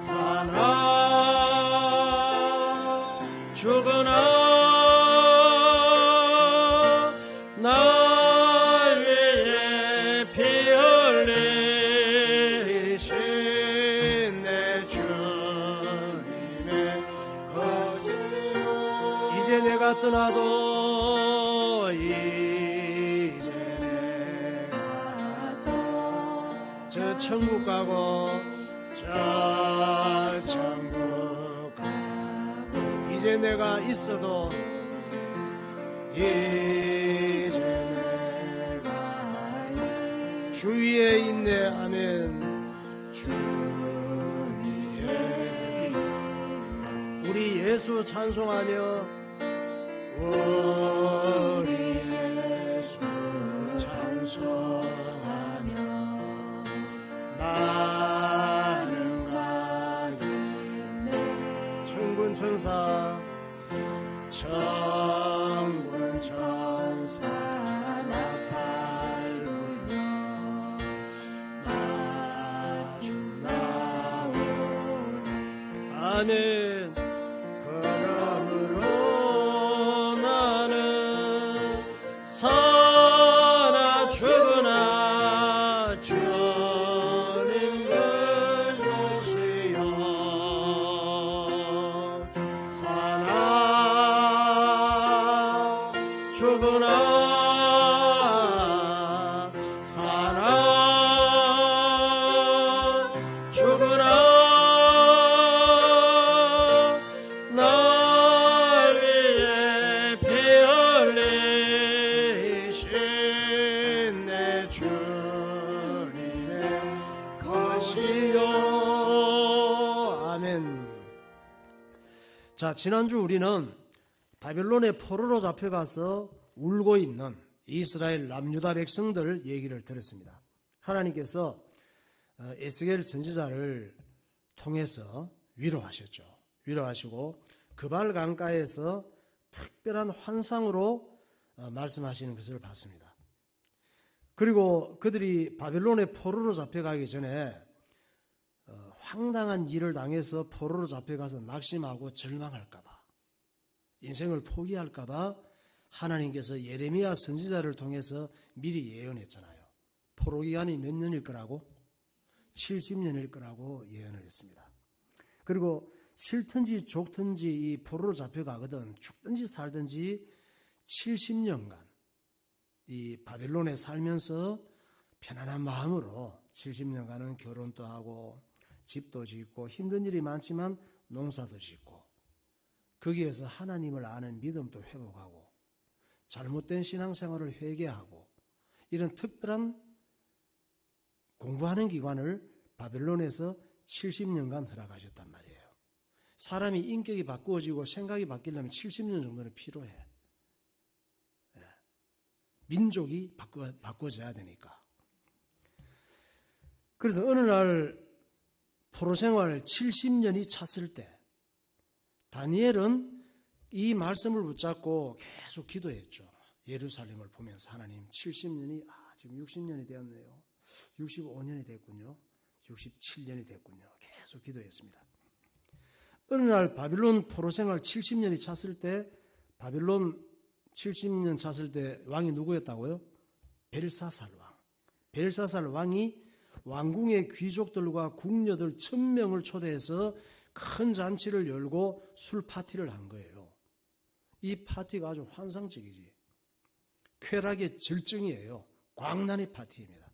사나 죽으나 날 위해 피 흘리신 내 주님의 거짓 이제 내가 떠나도 이제 내가 또 저 천국 가고 저 천국 가고 이제 내가 있어도 이제 내가 주 위에 있네 아멘 주 위에 있네 우리 예수 찬송하며 우리 예수 찬송하며 나는 가겠네 천군 천사 천군 천사 나팔불며 마주 나오네 아멘 그러므로 나는 사나 죽으나 주님 그것이요 사나 죽으나 사나 죽으나 날 위해 피 흘리신 내 주님의 것이요 아멘. 자, 지난주 우리는 바벨론의 포로로 잡혀가서 울고 있는 이스라엘 남유다 백성들 얘기를 들었습니다. 하나님께서 에스겔 선지자를 통해서 위로하셨죠. 위로하시고 그발 강가에서 특별한 환상으로 말씀하시는 것을 봤습니다. 그리고 그들이 바벨론의 포로로 잡혀가기 전에 황당한 일을 당해서 포로로 잡혀가서 낙심하고 절망할까 봐 인생을 포기할까 봐 하나님께서 예레미야 선지자를 통해서 미리 예언했잖아요. 포로 기간이 몇 년일 거라고? 70년일 거라고 예언을 했습니다. 그리고 싫든지 좋든지 이 포로로 잡혀가거든 죽든지 살든지 70년간 이 바벨론에 살면서 편안한 마음으로 70년간은 결혼도 하고 집도 짓고 힘든 일이 많지만 농사도 짓고 거기에서 하나님을 아는 믿음도 회복하고 잘못된 신앙생활을 회개하고 이런 특별한 공부하는 기간을 바벨론에서 70년간 허락하셨단 말이에요. 사람이 인격이 바꾸어지고 생각이 바뀌려면 70년 정도는 필요해. 민족이 바꿔져야 되니까. 그래서 어느 날 포로 생활 70년이 찼을 때 다니엘은 이 말씀을 붙잡고 계속 기도했죠. 예루살렘을 보면서 하나님 70년이 지금 60년이 되었네요. 65년이 됐군요. 67년이 됐군요. 계속 기도했습니다. 어느 날 바빌론 포로 생활 70년이 찼을 때, 바빌론 70년 찼을 때 왕이 누구였다고요? 벨사살 왕. 벨사살 왕이 왕궁의 귀족들과 궁녀들 1000명을 초대해서 큰 잔치를 열고 술 파티를 한 거예요. 이 파티가 아주 환상적이지. 쾌락의 절정이에요. 광란의 파티입니다.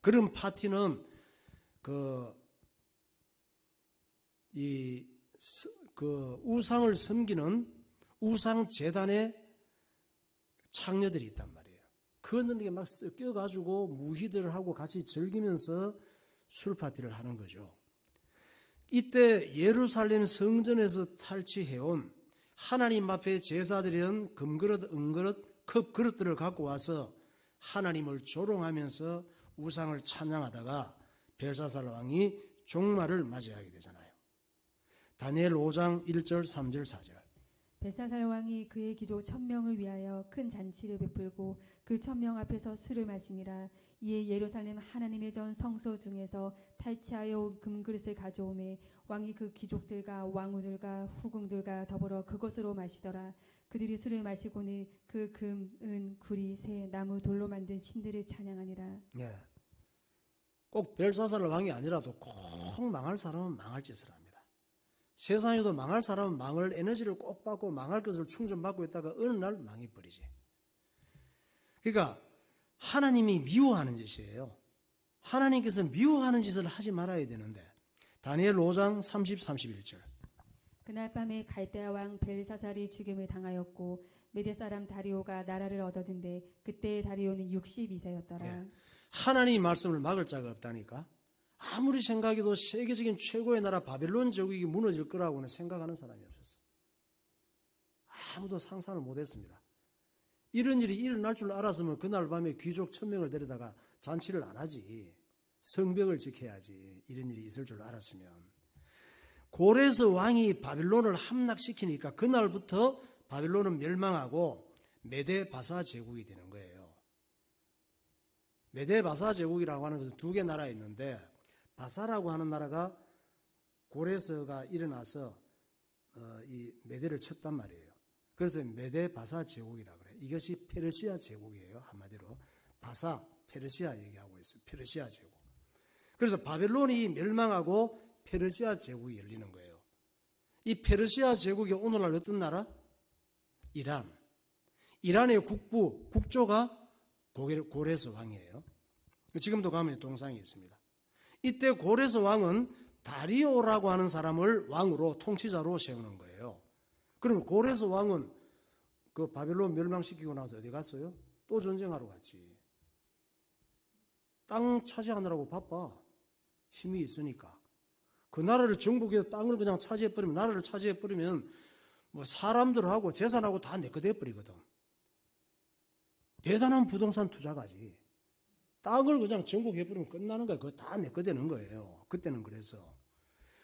그런 파티는 우상을 섬기는 우상 재단의 창녀들이 있단 말이에요. 그들에게 막 섞여가지고 무희들을 하고 같이 즐기면서 술 파티를 하는 거죠. 이때 예루살렘 성전에서 탈취해온 하나님 앞에 제사드리는 금그릇, 은그릇, 컵그릇들을 갖고 와서 하나님을 조롱하면서 우상을 찬양하다가 벨사살 왕이 종말을 맞이하게 되잖아요. 다니엘 5장 1절, 3절, 4절. 벨사살 왕이 그의 귀족 1000명을 위하여 큰 잔치를 베풀고 그 1000명 앞에서 술을 마시니라. 이에 예루살렘 하나님의 전 성소 중에서 탈취하여 온 금그릇을 가져오매 왕이 그 귀족들과 왕후들과 후궁들과 더불어 그것으로 마시더라. 그들이 술을 마시고는 그 금, 은, 구리, 새, 나무, 돌로 만든 신들을 찬양하니라. 예. 꼭 벨사살 왕이 아니라도 꼭 망할 사람은 망할 짓을 합니다. 세상에도 망할 사람은 망할 에너지를 꼭 받고 망할 것을 충전받고 있다가 어느 날 망해버리지. 그러니까 하나님이 미워하는 짓이에요. 하나님께서 미워하는 짓을 하지 말아야 되는데 다니엘 5장 30, 31절. 그날 밤에 갈대아 왕 벨사살이 죽임을 당하였고 메대 사람 다리오가 나라를 얻었는데 그때 다리오는 62세였더라. 예. 하나님의 말씀을 막을 자가 없다니까. 아무리 생각해도 세계적인 최고의 나라 바벨론 제국이 무너질 거라고는 생각하는 사람이 없었어. 아무도 상상을 못했습니다. 이런 일이 일어날 줄 알았으면 그날 밤에 귀족 1000명을 데려다가 잔치를 안 하지. 성벽을 지켜야지. 이런 일이 있을 줄 알았으면. 고레스 왕이 바빌론을 함락시키니까 그날부터 바빌론은 멸망하고 메데 바사 제국이 되는 거예요. 메데 바사 제국이라고 하는 것은 2개 나라가 있는데 바사라고 하는 나라가 고레스가 일어나서 이 메데를 쳤단 말이에요. 그래서 메데 바사 제국이라고 그래요. 이것이 페르시아 제국이에요. 한마디로 바사, 페르시아 얘기하고 있어요. 페르시아 제국. 그래서 바벨론이 멸망하고 페르시아 제국이 열리는 거예요. 이 페르시아 제국이 오늘날 어떤 나라? 이란. 이란의 국조가 고레스 왕이에요. 지금도 가면 동상이 있습니다. 이때 고레스 왕은 다리오라고 하는 사람을 왕으로 통치자로 세우는 거예요. 그럼 고레스 왕은 그 바벨론 멸망시키고 나서 어디 갔어요? 또 전쟁하러 갔지. 땅 차지하느라고 바빠. 힘이 있으니까. 그 나라를 정복해서 땅을 그냥 차지해버리면, 나라를 차지해버리면 뭐 사람들하고 재산하고 다 내 거 돼버리거든. 대단한 부동산 투자가지. 땅을 그냥 정복해버리면 끝나는 거야. 그거 다 내 거 되는 거예요. 그때는 그래서.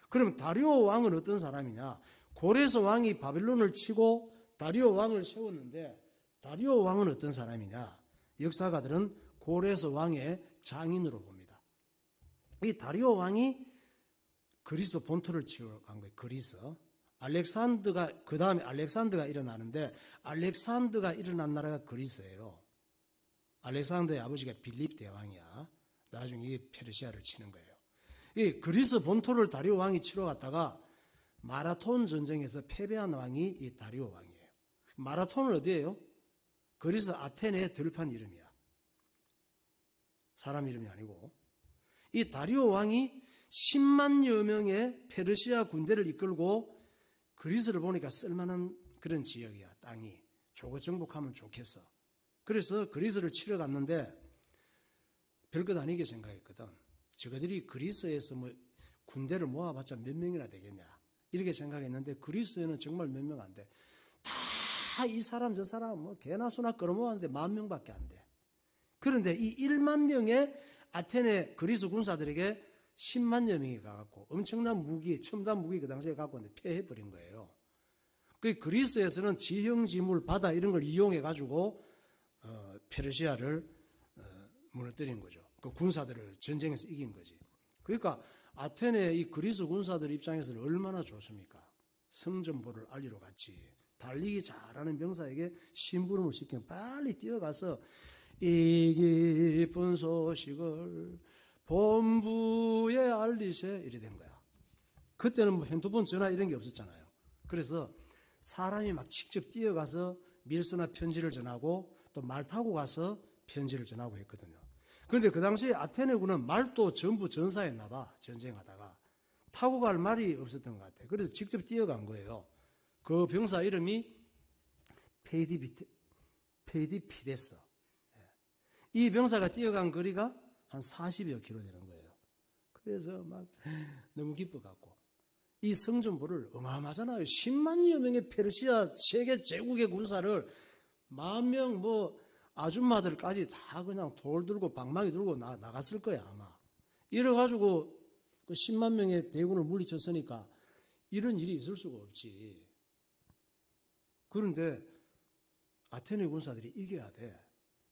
그럼 다리오 왕은 어떤 사람이냐? 고레스 왕이 바빌론을 치고 다리오 왕을 세웠는데 다리오 왕은 어떤 사람이냐? 역사가들은 고레스 왕의 장인으로 봅니다. 이 다리오 왕이 그리스 본토를 치러 간 거예요. 그리스. 그 다음에 알렉산더가 일어나는데 알렉산더가 일어난 나라가 그리스예요. 알렉산더의 아버지가 빌립 대왕이야. 나중에 이 페르시아를 치는 거예요. 이 그리스 본토를 다리오 왕이 치러 갔다가 마라톤 전쟁에서 패배한 왕이 이 다리오 왕이에요. 마라톤은 어디예요? 그리스 아테네의 들판 이름이야. 사람 이름이 아니고. 이 다리오 왕이 10만여 명의 페르시아 군대를 이끌고 그리스를 보니까 쓸만한 그런 지역이야. 땅이. 저거 정복하면 좋겠어. 그래서 그리스를 치러 갔는데 별것 아니게 생각했거든. 저거들이 그리스에서 뭐 군대를 모아봤자 몇 명이나 되겠냐. 이렇게 생각했는데 그리스에는 정말 몇 명 안 돼. 다 이 사람 저 사람 뭐 개나 소나 끌어모았는데 10,000명밖에 안 돼. 그런데 이 1만 명의 아테네 그리스 군사들에게 10만여 명이 가갖고 엄청난 무기, 첨단 무기 그 당시에 갖고 왔는데 패해버린 거예요. 그 그리스에서는 지형지물, 바다 이런 걸 이용해가지고 페르시아를 무너뜨린 거죠. 그 군사들을 전쟁에서 이긴 거지. 그러니까 아테네 이 그리스 군사들 입장에서는 얼마나 좋습니까? 성전보를 알리러 갔지. 달리기 잘하는 병사에게 심부름을 시키면 빨리 뛰어가서 이 기쁜 소식을 본부에 알리세 이래 된 거야. 그때는 뭐 핸드폰 전화 이런 게 없었잖아요. 그래서 사람이 막 직접 뛰어가서 밀서나 편지를 전하고 또 말 타고 가서 편지를 전하고 했거든요. 그런데 그 당시에 아테네군은 말도 전부 전사했나 봐. 전쟁하다가 타고 갈 말이 없었던 것 같아요. 그래서 직접 뛰어간 거예요. 그 병사 이름이 페이디피데스. 이 병사가 뛰어간 거리가 한 40여 킬로 되는 거예요. 그래서 막 너무 기뻐갖고 이 성전보를 어마어마하잖아요. 10만여 명의 페르시아 세계 제국의 군사를 10,000명 뭐 아줌마들까지 다 그냥 돌 들고 방망이 들고 나갔을 거야 아마. 이래가지고 그 10만 명의 대군을 물리쳤으니까 이런 일이 있을 수가 없지. 그런데 아테네 군사들이 이겨야 돼.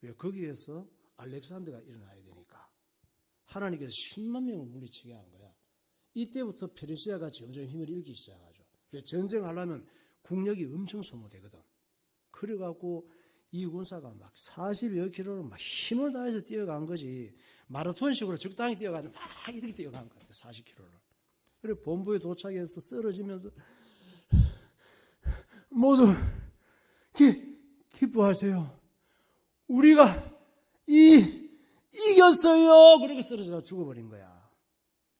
왜? 거기에서 알렉산더가 일어나야 되니까. 하나님께서 10만 명을 물리치게 한 거야. 이때부터 페르시아가 점점 힘을 잃기 시작하죠. 왜? 전쟁하려면 국력이 엄청 소모되거든. 그래갖고 이 군사가 막 40여 킬로를 막 힘을 다해서 뛰어간 거지. 마라톤식으로 적당히 뛰어가지고 막 이렇게 뛰어간 거야. 40킬로를. 그래 본부에 도착해서 쓰러지면서 모두 기뻐하세요. 우리가 이겼어요. 그러고 쓰러져서 죽어버린 거야.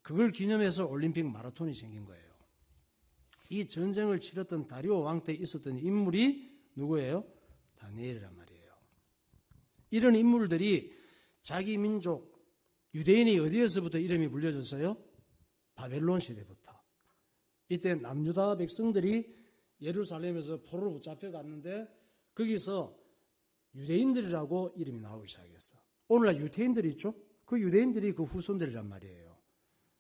그걸 기념해서 올림픽 마라톤이 생긴 거예요. 이 전쟁을 치렀던 다리오 왕 때 있었던 인물이 누구예요? 다니엘이란 말이에요. 이런 인물들이 자기 민족 유대인이 어디에서부터 이름이 불려졌어요? 바벨론 시대부터. 이때 남유다 백성들이 예루살렘에서 포로로 붙잡혀갔는데 거기서 유대인들이라고 이름이 나오기 시작했어. 오늘날 유대인들이 있죠? 그 유대인들이 그 후손들이란 말이에요.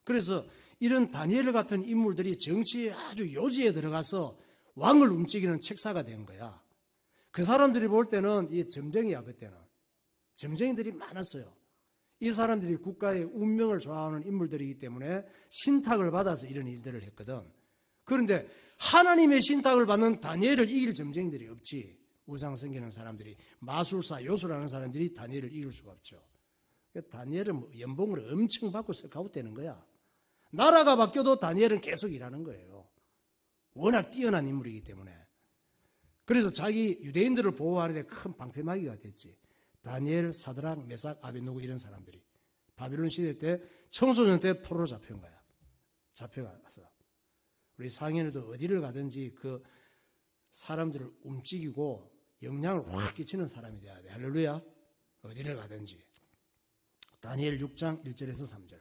그래서 이런 다니엘 같은 인물들이 정치에 아주 요지에 들어가서 왕을 움직이는 책사가 된 거야. 그 사람들이 볼 때는 이 점쟁이야. 그때는 점쟁이들이 많았어요. 이 사람들이 국가의 운명을 좌우하는 인물들이기 때문에 신탁을 받아서 이런 일들을 했거든. 그런데 하나님의 신탁을 받는 다니엘을 이길 점쟁이들이 없지. 우상 섬기는 사람들이, 마술사 요술하는 사람들이 다니엘을 이길 수가 없죠. 다니엘은 연봉을 엄청 받고 스카웃되는 거야. 나라가 바뀌어도 다니엘은 계속 일하는 거예요. 워낙 뛰어난 인물이기 때문에. 그래서 자기 유대인들을 보호하는 데 큰 방패막이가 됐지. 다니엘, 사드락, 메삭, 아벤노고 이런 사람들이 바빌론 시대 때 청소년 때 포로로 잡혀온 거야. 잡혀가서 우리 상인에도 어디를 가든지 그 사람들을 움직이고 영향을 확 끼치는 사람이 돼야 돼. 할렐루야. 어디를 가든지. 다니엘 6장 1절에서 3절.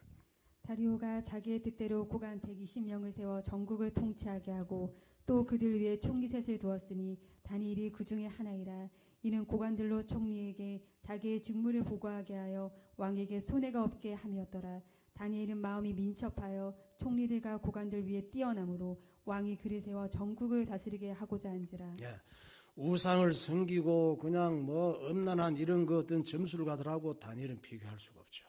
다리오가 자기의 뜻대로 고관 120명을 세워 전국을 통치하게 하고 또 그들 위에 총기셋을 두었으니 다니엘이 그 중에 하나이라. 이는 고관들로 총리에게 자기의 직무를 보고하게 하여 왕에게 손해가 없게 함이었더라. 다니엘은 마음이 민첩하여 총리들과 고관들 위에 뛰어나므로 왕이 그를 세워 전국을 다스리게 하고자 한지라. 예. 우상을 섬기고 그냥 뭐 음란한 이런 거 어떤 점수를 가더라고 다니엘은 비교할 수가 없죠.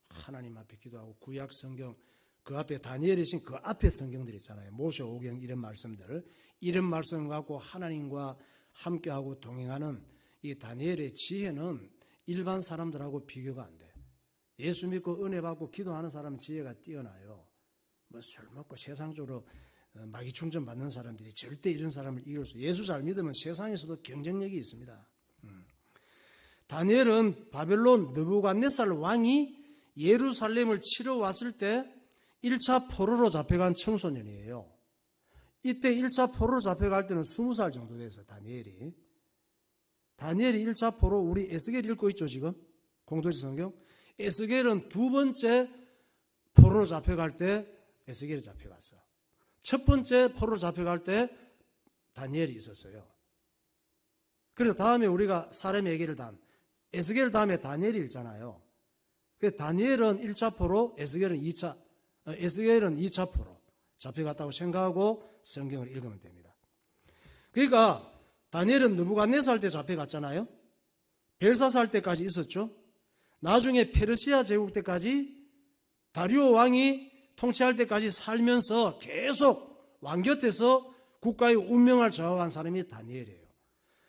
하나님 앞에 기도하고 구약 성경 그 앞에 다니엘이 신 그 앞에 성경들 있잖아요. 모세 오경 이런 말씀들, 이런 말씀 갖고 하나님과 함께하고 동행하는 이 다니엘의 지혜는 일반 사람들하고 비교가 안 돼. 예수 믿고 은혜 받고 기도하는 사람 지혜가 뛰어나요. 뭐 술 먹고 세상적으로 마귀 충전 받는 사람들이 절대 이런 사람을 이길 수. 예수 잘 믿으면 세상에서도 경쟁력이 있습니다. 다니엘은 바벨론 느부갓네살 왕이 예루살렘을 치러 왔을 때 1차 포로로 잡혀간 청소년이에요. 이때 1차 포로로 잡혀갈 때는 20살 정도 돼서 다니엘이 1차 포로 우리 에스겔 읽고 있죠 지금? 공동체 성경. 에스겔은 두 번째 포로로 잡혀갈 때 에스겔이 잡혀갔어. 첫 번째 포로로 잡혀갈 때 다니엘이 있었어요. 그래서 다음에 우리가 사람의 얘기를 에스겔 다음에 다니엘이 있잖아요. 그래서 다니엘은 1차 포로, 에스겔은 2차 포로 잡혀갔다고 생각하고 성경을 읽으면 됩니다. 그러니까 다니엘은 느부갓네살 때 잡혀갔잖아요. 벨사살 때까지 있었죠. 나중에 페르시아 제국 때까지 다리오 왕이 통치할 때까지 살면서 계속 왕 곁에서 국가의 운명을 좌우한 사람이 다니엘이에요.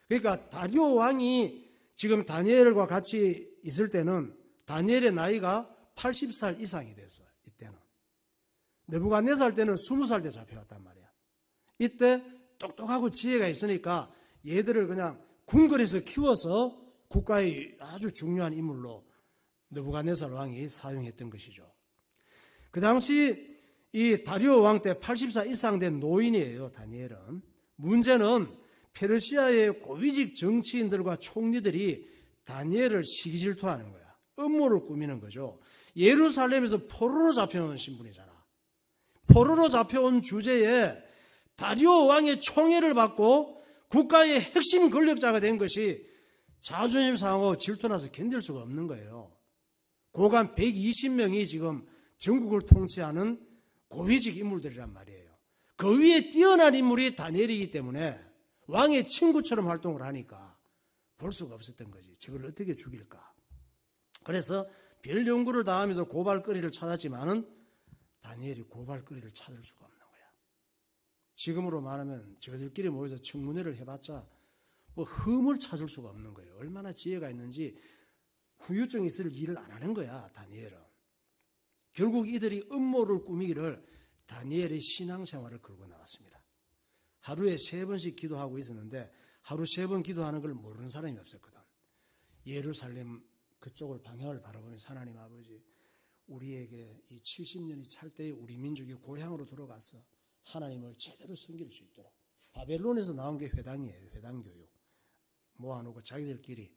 그러니까 다리오 왕이 지금 다니엘과 같이 있을 때는 다니엘의 나이가 80살 이상이 됐어요. 이때는. 느부갓네살 때는 20살 때 잡혀왔단 말이야. 이때 똑똑하고 지혜가 있으니까 얘들을 그냥 궁궐에서 키워서 국가의 아주 중요한 인물로 느부갓네살 왕이 사용했던 것이죠. 그 당시 이 다리오 왕 때 80살 이상 된 노인이에요. 다니엘은. 문제는 페르시아의 고위직 정치인들과 총리들이 다니엘을 시기질투하는 거야. 음모를 꾸미는 거죠. 예루살렘에서 포로로 잡혀온 신분이잖아. 포로로 잡혀온 주제에 다리오 왕의 총애를 받고 국가의 핵심 권력자가 된 것이 자존심 상하고 질투나서 견딜 수가 없는 거예요. 고관 120명이 지금 전국을 통치하는 고위직 인물들이란 말이에요. 그 위에 뛰어난 인물이 다니엘이기 때문에 왕의 친구처럼 활동을 하니까 볼 수가 없었던 거지. 저걸 어떻게 죽일까. 그래서 별 연구를 다 하면서 고발거리를 찾았지만은 다니엘이 고발거리를 찾을 수가 없는 거야. 지금으로 말하면 저들끼리 모여서 청문회를 해봤자 뭐 흠을 찾을 수가 없는 거예요. 얼마나 지혜가 있는지 후유증이 있을 일을 안 하는 거야, 다니엘은. 결국 이들이 음모를 꾸미기를 다니엘의 신앙생활을 걸고 나왔습니다. 하루에 3번씩 기도하고 있었는데 하루 3번 기도하는 걸 모르는 사람이 없었거든. 예루살렘 그쪽을 방향을 바라보면서 하나님 아버지, 우리에게 이 70년이 찰 때에 우리 민족이 고향으로 들어가서 하나님을 제대로 섬길 수 있도록. 바벨론에서 나온 게 회당이에요. 회당교육. 모아놓고 자기들끼리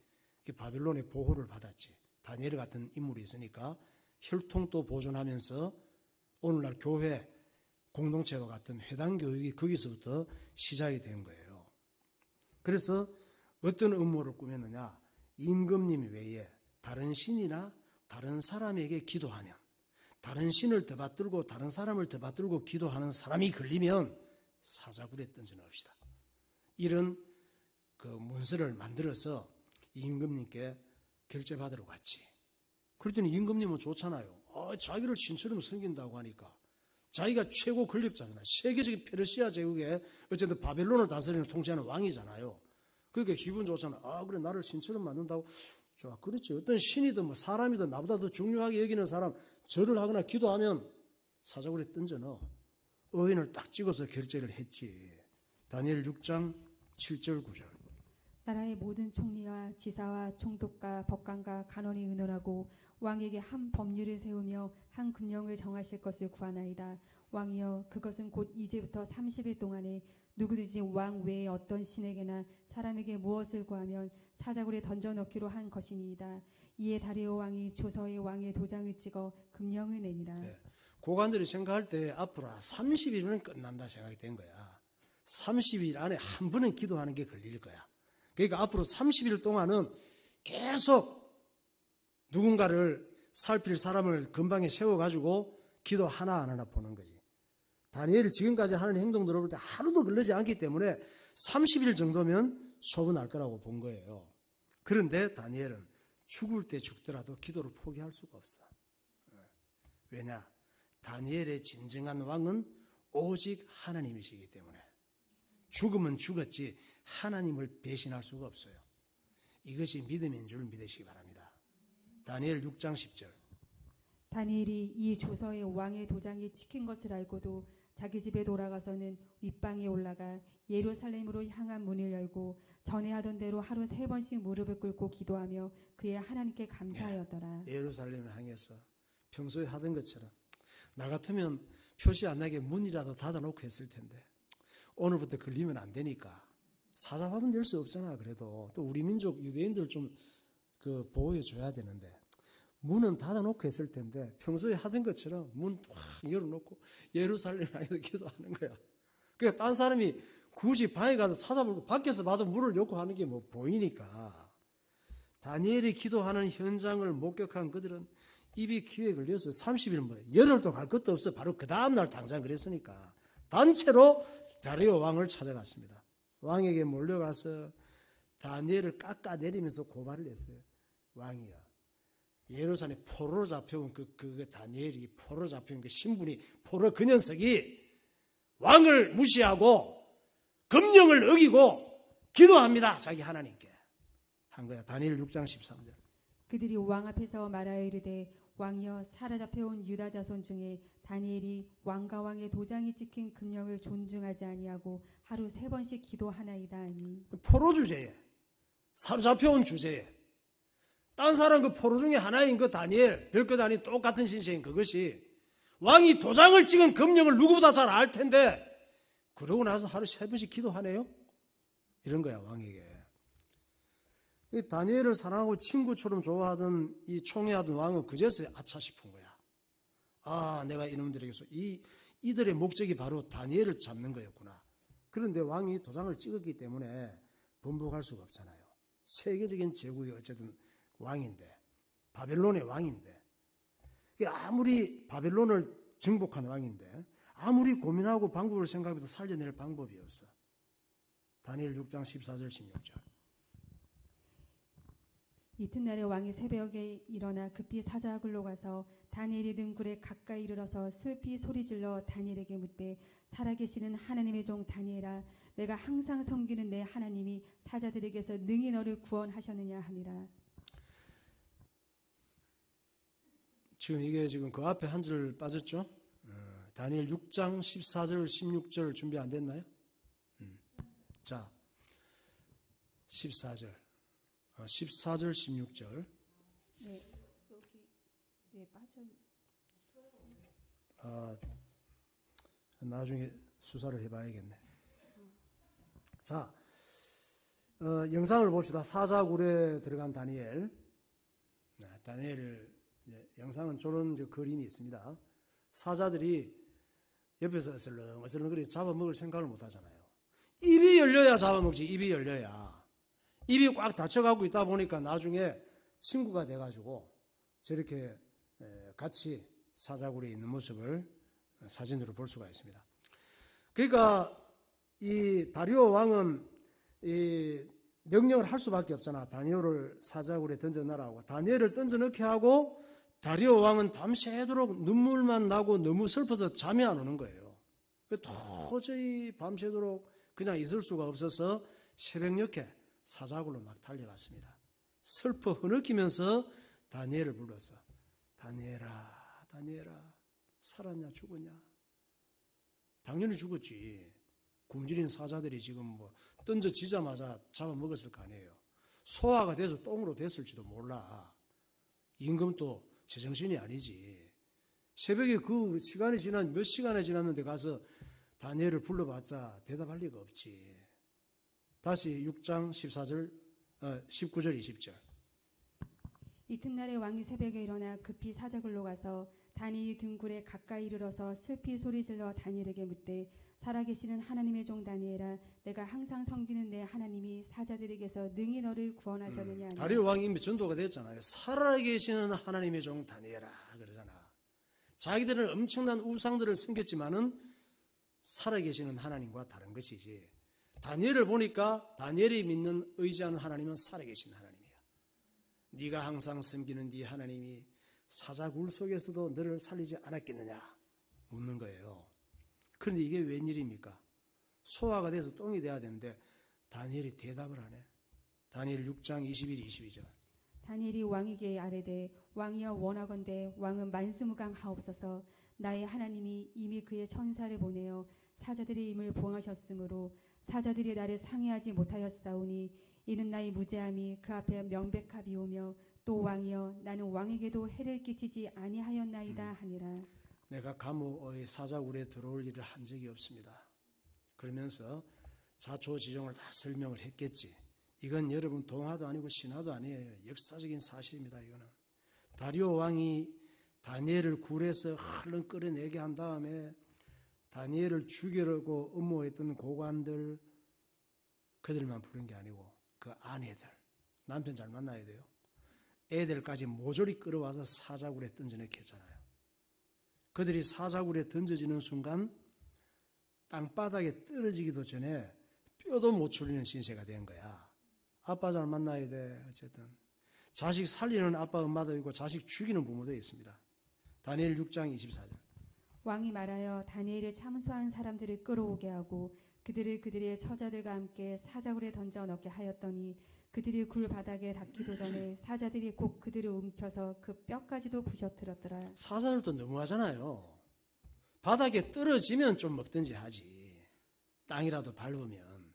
바벨론의 보호를 받았지. 다니엘 같은 인물이 있으니까 혈통도 보존하면서 오늘날 교회 공동체와 같은 회당 교육이 거기서부터 시작이 된 거예요. 그래서 어떤 음모를 꾸몄느냐. 임금님 외에 다른 신이나 다른 사람에게 기도하면, 다른 신을 더 받들고 다른 사람을 더 받들고 기도하는 사람이 걸리면 사자굴에 던져넣읍시다. 이런 그 문서를 만들어서 임금님께 결제받으러 갔지. 그랬더니 임금님은 좋잖아요. 자기를 신처럼 섬긴다고 하니까. 자기가 최고 권력자잖아요. 세계적인 페르시아 제국에 어쨌든 바벨론을 다스리는 통치하는 왕이잖아요. 그러니까 기분 좋잖아. 그래 나를 신처럼 만든다고. 좋아. 그렇지. 어떤 신이든 뭐 사람이든 나보다 더 중요하게 여기는 사람 절을 하거나 기도하면 사자굴에 던져 넣어. 의인을 딱 찍어서 결제를 했지. 다니엘 6장 7절 9절. 나라의 모든 총리와 지사와 총독과 법관과 간원이 의논하고 왕에게 한 법률을 세우며 한 금령을 정하실 것을 구하나이다. 왕이여, 그것은 곧 이제부터 30일 동안에 누구든지 왕 외에 어떤 신에게나 사람에게 무엇을 구하면 사자굴에 던져넣기로 한 것이니이다. 이에 다리오 왕이 조서에 왕의 도장을 찍어 금령을 내니라. 네. 고관들이 생각할 때 앞으로 30일은 끝난다 생각이 된 거야. 30일 안에 한 번은 기도하는 게 걸릴 거야. 그러니까 앞으로 30일 동안은 계속 누군가를 살필 사람을 근방에 세워가지고 기도 하나 안 하나 보는 거지. 다니엘이 지금까지 하는 행동들을 볼 때 하루도 걸리지 않기 때문에 30일 정도면 소분할 거라고 본 거예요. 그런데 다니엘은 죽을 때 죽더라도 기도를 포기할 수가 없어. 왜냐? 다니엘의 진정한 왕은 오직 하나님이시기 때문에. 죽으면 죽었지 하나님을 배신할 수가 없어요. 이것이 믿음인 줄 믿으시기 바랍니다. 다니엘 6장 10절. 다니엘이 이 조서에 왕의 도장이 찍힌 것을 알고도 자기 집에 돌아가서는 윗방에 올라가 예루살렘으로 향한 문을 열고 전에 하던 대로 하루 3번씩 무릎을 꿇고 기도하며 그의 하나님께 감사하였더라. 예루살렘을 향해서 평소에 하던 것처럼 나 같으면 표시 안 나게 문이라도 닫아놓고 했을 텐데 오늘부터 걸리면 안 되니까 사자화면 될 수 없잖아. 그래도 또 우리 민족 유대인들 좀 보호해 줘야 되는데 문은 닫아놓고 했을 텐데 평소에 하던 것처럼 문 확 열어놓고 예루살렘 향해서 기도하는 거야. 그러니까 딴 사람이 굳이 방에 가서 찾아보고 밖에서 봐도 문을 열고 하는 게 뭐 보이니까. 다니엘이 기도하는 현장을 목격한 그들은 입이 귀에 걸려서 30일 뭐 열흘도 갈 것도 없어. 바로 그 다음날 당장 그랬으니까 단체로 다리오 왕을 찾아갔습니다. 왕에게 몰려가서 다니엘을 깎아내리면서 고발을 했어요. 왕이여, 예루살렘 포로로 잡혀온 그 다니엘이 포로로 잡혀온 그 신분이 포로 그 녀석이 왕을 무시하고 금령을 어기고 기도합니다. 자기 하나님께 한 거야. 다니엘 6장 13절. 그들이 왕 앞에서 말하여 이르되 왕이여 사로잡혀온 유다 자손 중에 다니엘이 왕과 왕의 도장이 찍힌 금령을 존중하지 아니하고 하루 3번씩 기도하나이다 하니. 포로 주제에 사로잡혀온 주제에 딴 사람 그 포로 중에 하나인 그 다니엘 들것 아닌 똑같은 신세인 그것이 왕이 도장을 찍은 금령을 누구보다 잘 알 텐데 그러고 나서 하루 3번씩 기도하네요. 이런 거야 왕에게. 이 다니엘을 사랑하고 친구처럼 좋아하던 이 총애하던 왕은 그제서야 아차 싶은 거야. 아, 내가 이놈들에게서 이들의 목적이 바로 다니엘을 잡는 거였구나. 그런데 왕이 도장을 찍었기 때문에 분복할 수가 없잖아요. 세계적인 제국의 어쨌든 왕인데, 바벨론의 왕인데, 아무리 바벨론을 정복한 왕인데 아무리 고민하고 방법을 생각해도 살려낼 방법이 없어. 다니엘 6장 14절 16절. 이튿날에 왕이 새벽에 일어나 급히 사자굴로 가서 다니엘이 든 굴에 가까이 이르러서 슬피 소리질러 다니엘에게 묻되 살아계시는 하나님의 종 다니엘아 내가 항상 섬기는 내 하나님이 사자들에게서 능히 너를 구원하셨느냐 하니라. 지금 이게 지금 그 앞에 한 줄 빠졌죠? 다니엘 6장 14절 16절 준비 안 됐나요? 자 14절 16절. 네, 여기 네 빠져. 나중에 수사를 해봐야겠네. 자, 영상을 봅시다. 사자굴에 들어간 다니엘. 다니엘 영상은 저런 그림이 있습니다. 사자들이 옆에서 어슬렁어슬렁 그리 잡아먹을 생각을 못 하잖아요. 입이 열려야 잡아먹지. 입이 열려야. 입이 꽉 닫혀가고 있다 보니까 나중에 친구가 돼가지고 저렇게 같이 사자굴에 있는 모습을 사진으로 볼 수가 있습니다. 그러니까 이 다리오 왕은 이 명령을 할 수밖에 없잖아. 다니엘을 사자굴에 던져넣으라고. 다니엘을 던져넣게 하고 다리오 왕은 밤새도록 눈물만 나고 너무 슬퍼서 잠이 안 오는 거예요. 도저히 밤새도록 그냥 있을 수가 없어서 새벽녘에 사자굴로 막 달려갔습니다. 슬퍼 흐느끼면서 다니엘을 불렀어. 다니엘아, 다니엘아, 살았냐 죽었냐? 당연히 죽었지. 굶주린 사자들이 지금 뭐 던져지자마자 잡아먹었을 거 아니에요. 소화가 돼서 똥으로 됐을지도 몰라. 임금도 제정신이 아니지. 새벽에 그 시간이 몇 시간이 지났는데 가서 다니엘을 불러봤자 대답할 리가 없지. 다시 6장 14절, 19절, 20절. 이튿날에 왕이 새벽에 일어나 급히 사자굴로 가서 다니엘이 든 굴에 가까이 이르러서 슬피 소리질러 다니엘에게 묻되 살아계시는 하나님의 종 다니엘아 내가 항상 섬기는 내 하나님이 사자들에게서 능히 너를 구원하셨느냐. 다리오 왕이 이미 전도가 됐잖아요. 살아계시는 하나님의 종 다니엘아 그러잖아. 자기들은 엄청난 우상들을 섬겼지만은 살아계시는 하나님과 다른 것이지. 다니엘을 보니까 다니엘이 믿는 의지하는 하나님은 살아계신 하나님이야. 네가 항상 섬기는 네 하나님이 사자굴 속에서도 너를 살리지 않았겠느냐 묻는 거예요. 그런데 이게 웬일입니까? 소화가 돼서 똥이 돼야 되는데 다니엘이 대답을 하네. 다니엘 6장 21, 22절. 다니엘이 왕에게 아뢰되 왕이여 원하건대 왕은 만수무강하옵소서. 나의 하나님이 이미 그의 천사를 보내어 사자들의 임을 보응하셨으므로 사자들이 나를 상해하지 못하였사오니 이는 나의 무죄함이 그 앞에 명백하비오며 또 왕이여 나는 왕에게도 해를 끼치지 아니하였나이다 하니라. 내가 감옥의 사자굴에 들어올 일을 한 적이 없습니다. 그러면서 자초지종을 다 설명을 했겠지. 이건 여러분 동화도 아니고 신화도 아니에요. 역사적인 사실입니다. 이거는 다리오 왕이 다니엘을 굴에서 얼른 끌어내게 한 다음에 다니엘을 죽이려고 음모했던 고관들 그들만 부른 게 아니고 그 아내들 남편 잘 만나야 돼요. 애들까지 모조리 끌어와서 사자굴에 던져넣게 했잖아요. 그들이 사자굴에 던져지는 순간 땅바닥에 떨어지기도 전에 뼈도 못 추리는 신세가 된 거야. 아빠 잘 만나야 돼. 어쨌든 자식 살리는 아빠 엄마도 있고 자식 죽이는 부모도 있습니다. 다니엘 6장 24절. 왕이 말하여 다니엘을 참수한 사람들을 끌어오게 하고 그들을 그들의 처자들과 함께 사자굴에 던져 넣게 하였더니 그들이 굴 바닥에 닿기도 전에 사자들이 곧 그들을 움켜서 그 뼈까지도 부셔뜨렸더라. 사자들도 너무하잖아요. 바닥에 떨어지면 좀 먹든지 하지. 땅이라도 밟으면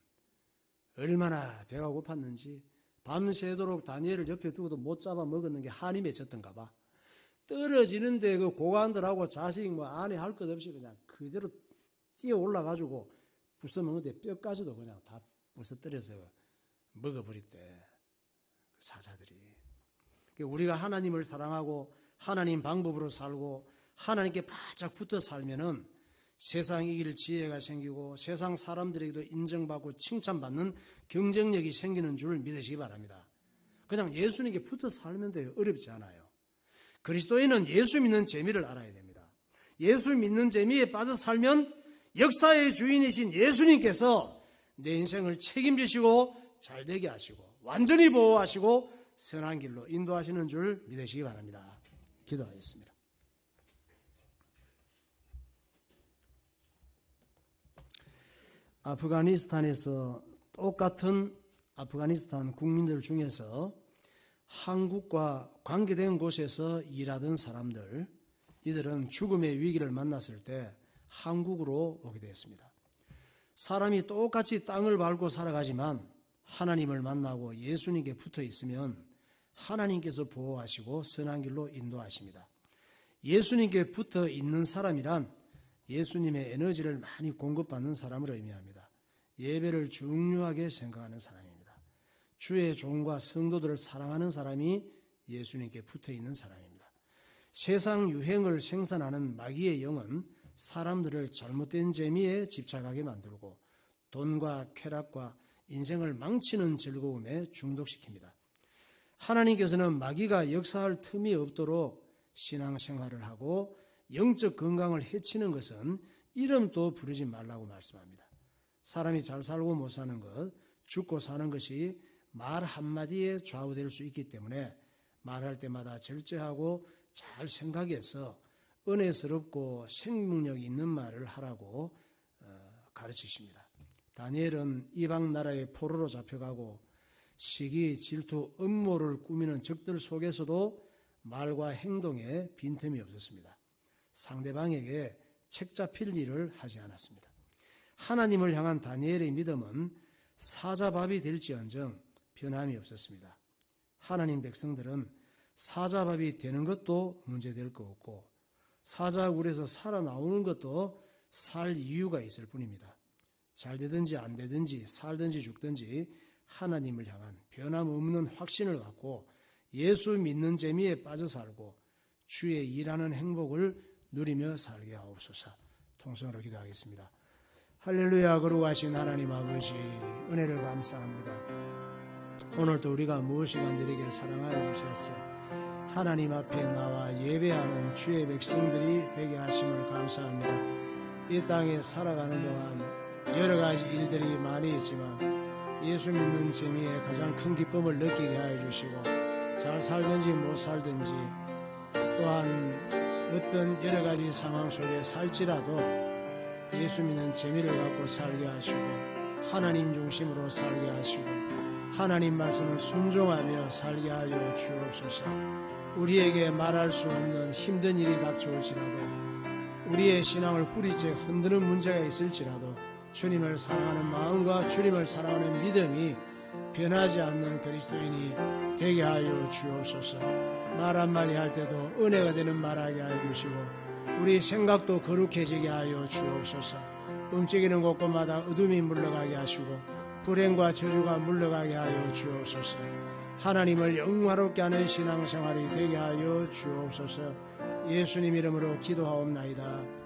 얼마나 배가 고팠는지 밤새도록 다니엘을 옆에 두고도 못 잡아 먹었는 게 한이 맺혔던가 봐. 떨어지는데 그 고관들하고 자식 뭐 안에 할 것 없이 그냥 그대로 뛰어 올라가지고 부숴 먹는데 뼈까지도 그냥 다 부숴뜨려서 먹어버렸대. 그 사자들이. 우리가 하나님을 사랑하고 하나님 방법으로 살고 하나님께 바짝 붙어 살면은 세상 이길 지혜가 생기고 세상 사람들에게도 인정받고 칭찬받는 경쟁력이 생기는 줄 믿으시기 바랍니다. 그냥 예수님께 붙어 살면 돼요. 어렵지 않아요. 그리스도인은 예수 믿는 재미를 알아야 됩니다. 예수 믿는 재미에 빠져 살면 역사의 주인이신 예수님께서 내 인생을 책임지시고 잘되게 하시고 완전히 보호하시고 선한 길로 인도하시는 줄 믿으시기 바랍니다. 기도하겠습니다. 아프가니스탄에서 똑같은 아프가니스탄 국민들 중에서 한국과 관계된 곳에서 일하던 사람들, 이들은 죽음의 위기를 만났을 때 한국으로 오게 되었습니다. 사람이 똑같이 땅을 밟고 살아가지만 하나님을 만나고 예수님께 붙어 있으면 하나님께서 보호하시고 선한 길로 인도하십니다. 예수님께 붙어 있는 사람이란 예수님의 에너지를 많이 공급받는 사람을 의미합니다. 예배를 중요하게 생각하는 사람입니다. 주의 종과 성도들을 사랑하는 사람이 예수님께 붙어 있는 사람입니다. 세상 유행을 생산하는 마귀의 영은 사람들을 잘못된 재미에 집착하게 만들고 돈과 쾌락과 인생을 망치는 즐거움에 중독시킵니다. 하나님께서는 마귀가 역사할 틈이 없도록 신앙생활을 하고 영적 건강을 해치는 것은 이름도 부르지 말라고 말씀합니다. 사람이 잘 살고 못 사는 것, 죽고 사는 것이 말 한마디에 좌우될 수 있기 때문에 말할 때마다 절제하고 잘 생각해서 은혜스럽고 생명력 있는 말을 하라고 가르치십니다. 다니엘은 이방 나라의 포로로 잡혀가고 시기, 질투, 음모를 꾸미는 적들 속에서도 말과 행동에 빈틈이 없었습니다. 상대방에게 책 잡힐 일을 하지 않았습니다. 하나님을 향한 다니엘의 믿음은 사자밥이 될지언정 변함이 없었습니다. 하나님 백성들은 사자밥이 되는 것도 문제될 거 없고 사자굴에서 살아나오는 것도 살 이유가 있을 뿐입니다. 잘 되든지 안 되든지 살든지 죽든지 하나님을 향한 변함없는 확신을 갖고 예수 믿는 재미에 빠져 살고 주의 일하는 행복을 누리며 살게 하옵소서. 통성으로 기도하겠습니다. 할렐루야. 거룩하신 하나님 아버지, 은혜를 감사합니다. 오늘도 우리가 무엇이간들에게 사랑하여 주셔서 하나님 앞에 나와 예배하는 주의 백성들이 되게 하심을 감사합니다. 이 땅에 살아가는 동안 여러 가지 일들이 많이 있지만 예수 믿는 재미에 가장 큰 기쁨을 느끼게 하여 주시고 잘 살든지 못 살든지 또한 어떤 여러 가지 상황 속에 살지라도 예수 믿는 재미를 갖고 살게 하시고 하나님 중심으로 살게 하시고 하나님 말씀을 순종하며 살게 하여 주옵소서. 우리에게 말할 수 없는 힘든 일이 닥쳐올지라도 우리의 신앙을 뿌리째 흔드는 문제가 있을지라도 주님을 사랑하는 마음과 주님을 사랑하는 믿음이 변하지 않는 그리스도인이 되게 하여 주옵소서. 말 한마디 할 때도 은혜가 되는 말하게 하여 주시고 우리 생각도 거룩해지게 하여 주옵소서. 움직이는 곳곳마다 어둠이 물러가게 하시고 불행과 저주가 물러가게 하여 주옵소서. 하나님을 영화롭게 하는 신앙생활이 되게 하여 주옵소서. 예수님 이름으로 기도하옵나이다.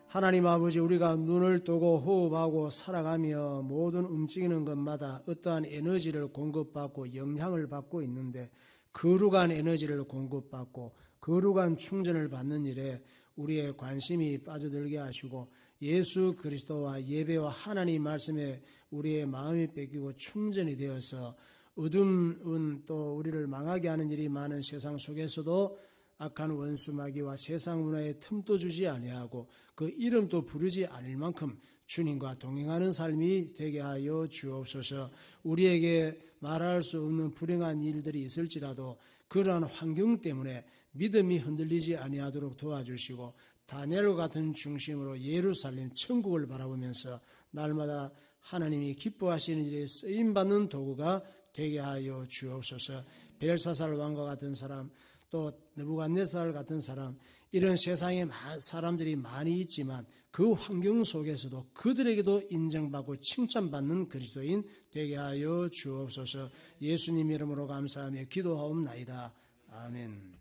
하나님 아버지, 우리가 눈을 뜨고 호흡하고 살아가며 모든 움직이는 것마다 어떠한 에너지를 공급받고 영향을 받고 있는데 거룩한 에너지를 공급받고 거룩한 충전을 받는 일에 우리의 관심이 빠져들게 하시고 예수 그리스도와 예배와 하나님 말씀에 우리의 마음이 뺏기고 충전이 되어서 어둠은 또 우리를 망하게 하는 일이 많은 세상 속에서도 악한 원수 마귀와 세상 문화에 틈도 주지 아니하고 그 이름도 부르지 않을 만큼 주님과 동행하는 삶이 되게 하여 주옵소서. 우리에게 말할 수 없는 불행한 일들이 있을지라도 그러한 환경 때문에 믿음이 흔들리지 아니하도록 도와주시고 다니엘과 같은 중심으로 예루살렘 천국을 바라보면서 날마다 하나님이 기뻐하시는 일에 쓰임받는 도구가 되게 하여 주옵소서. 벨사살 왕과 같은 사람, 또 느부갓네살 같은 사람, 이런 세상에 사람들이 많이 있지만 그 환경 속에서도 그들에게도 인정받고 칭찬받는 그리스도인 되게 하여 주옵소서. 예수님 이름으로 감사하며 기도하옵나이다. 아멘.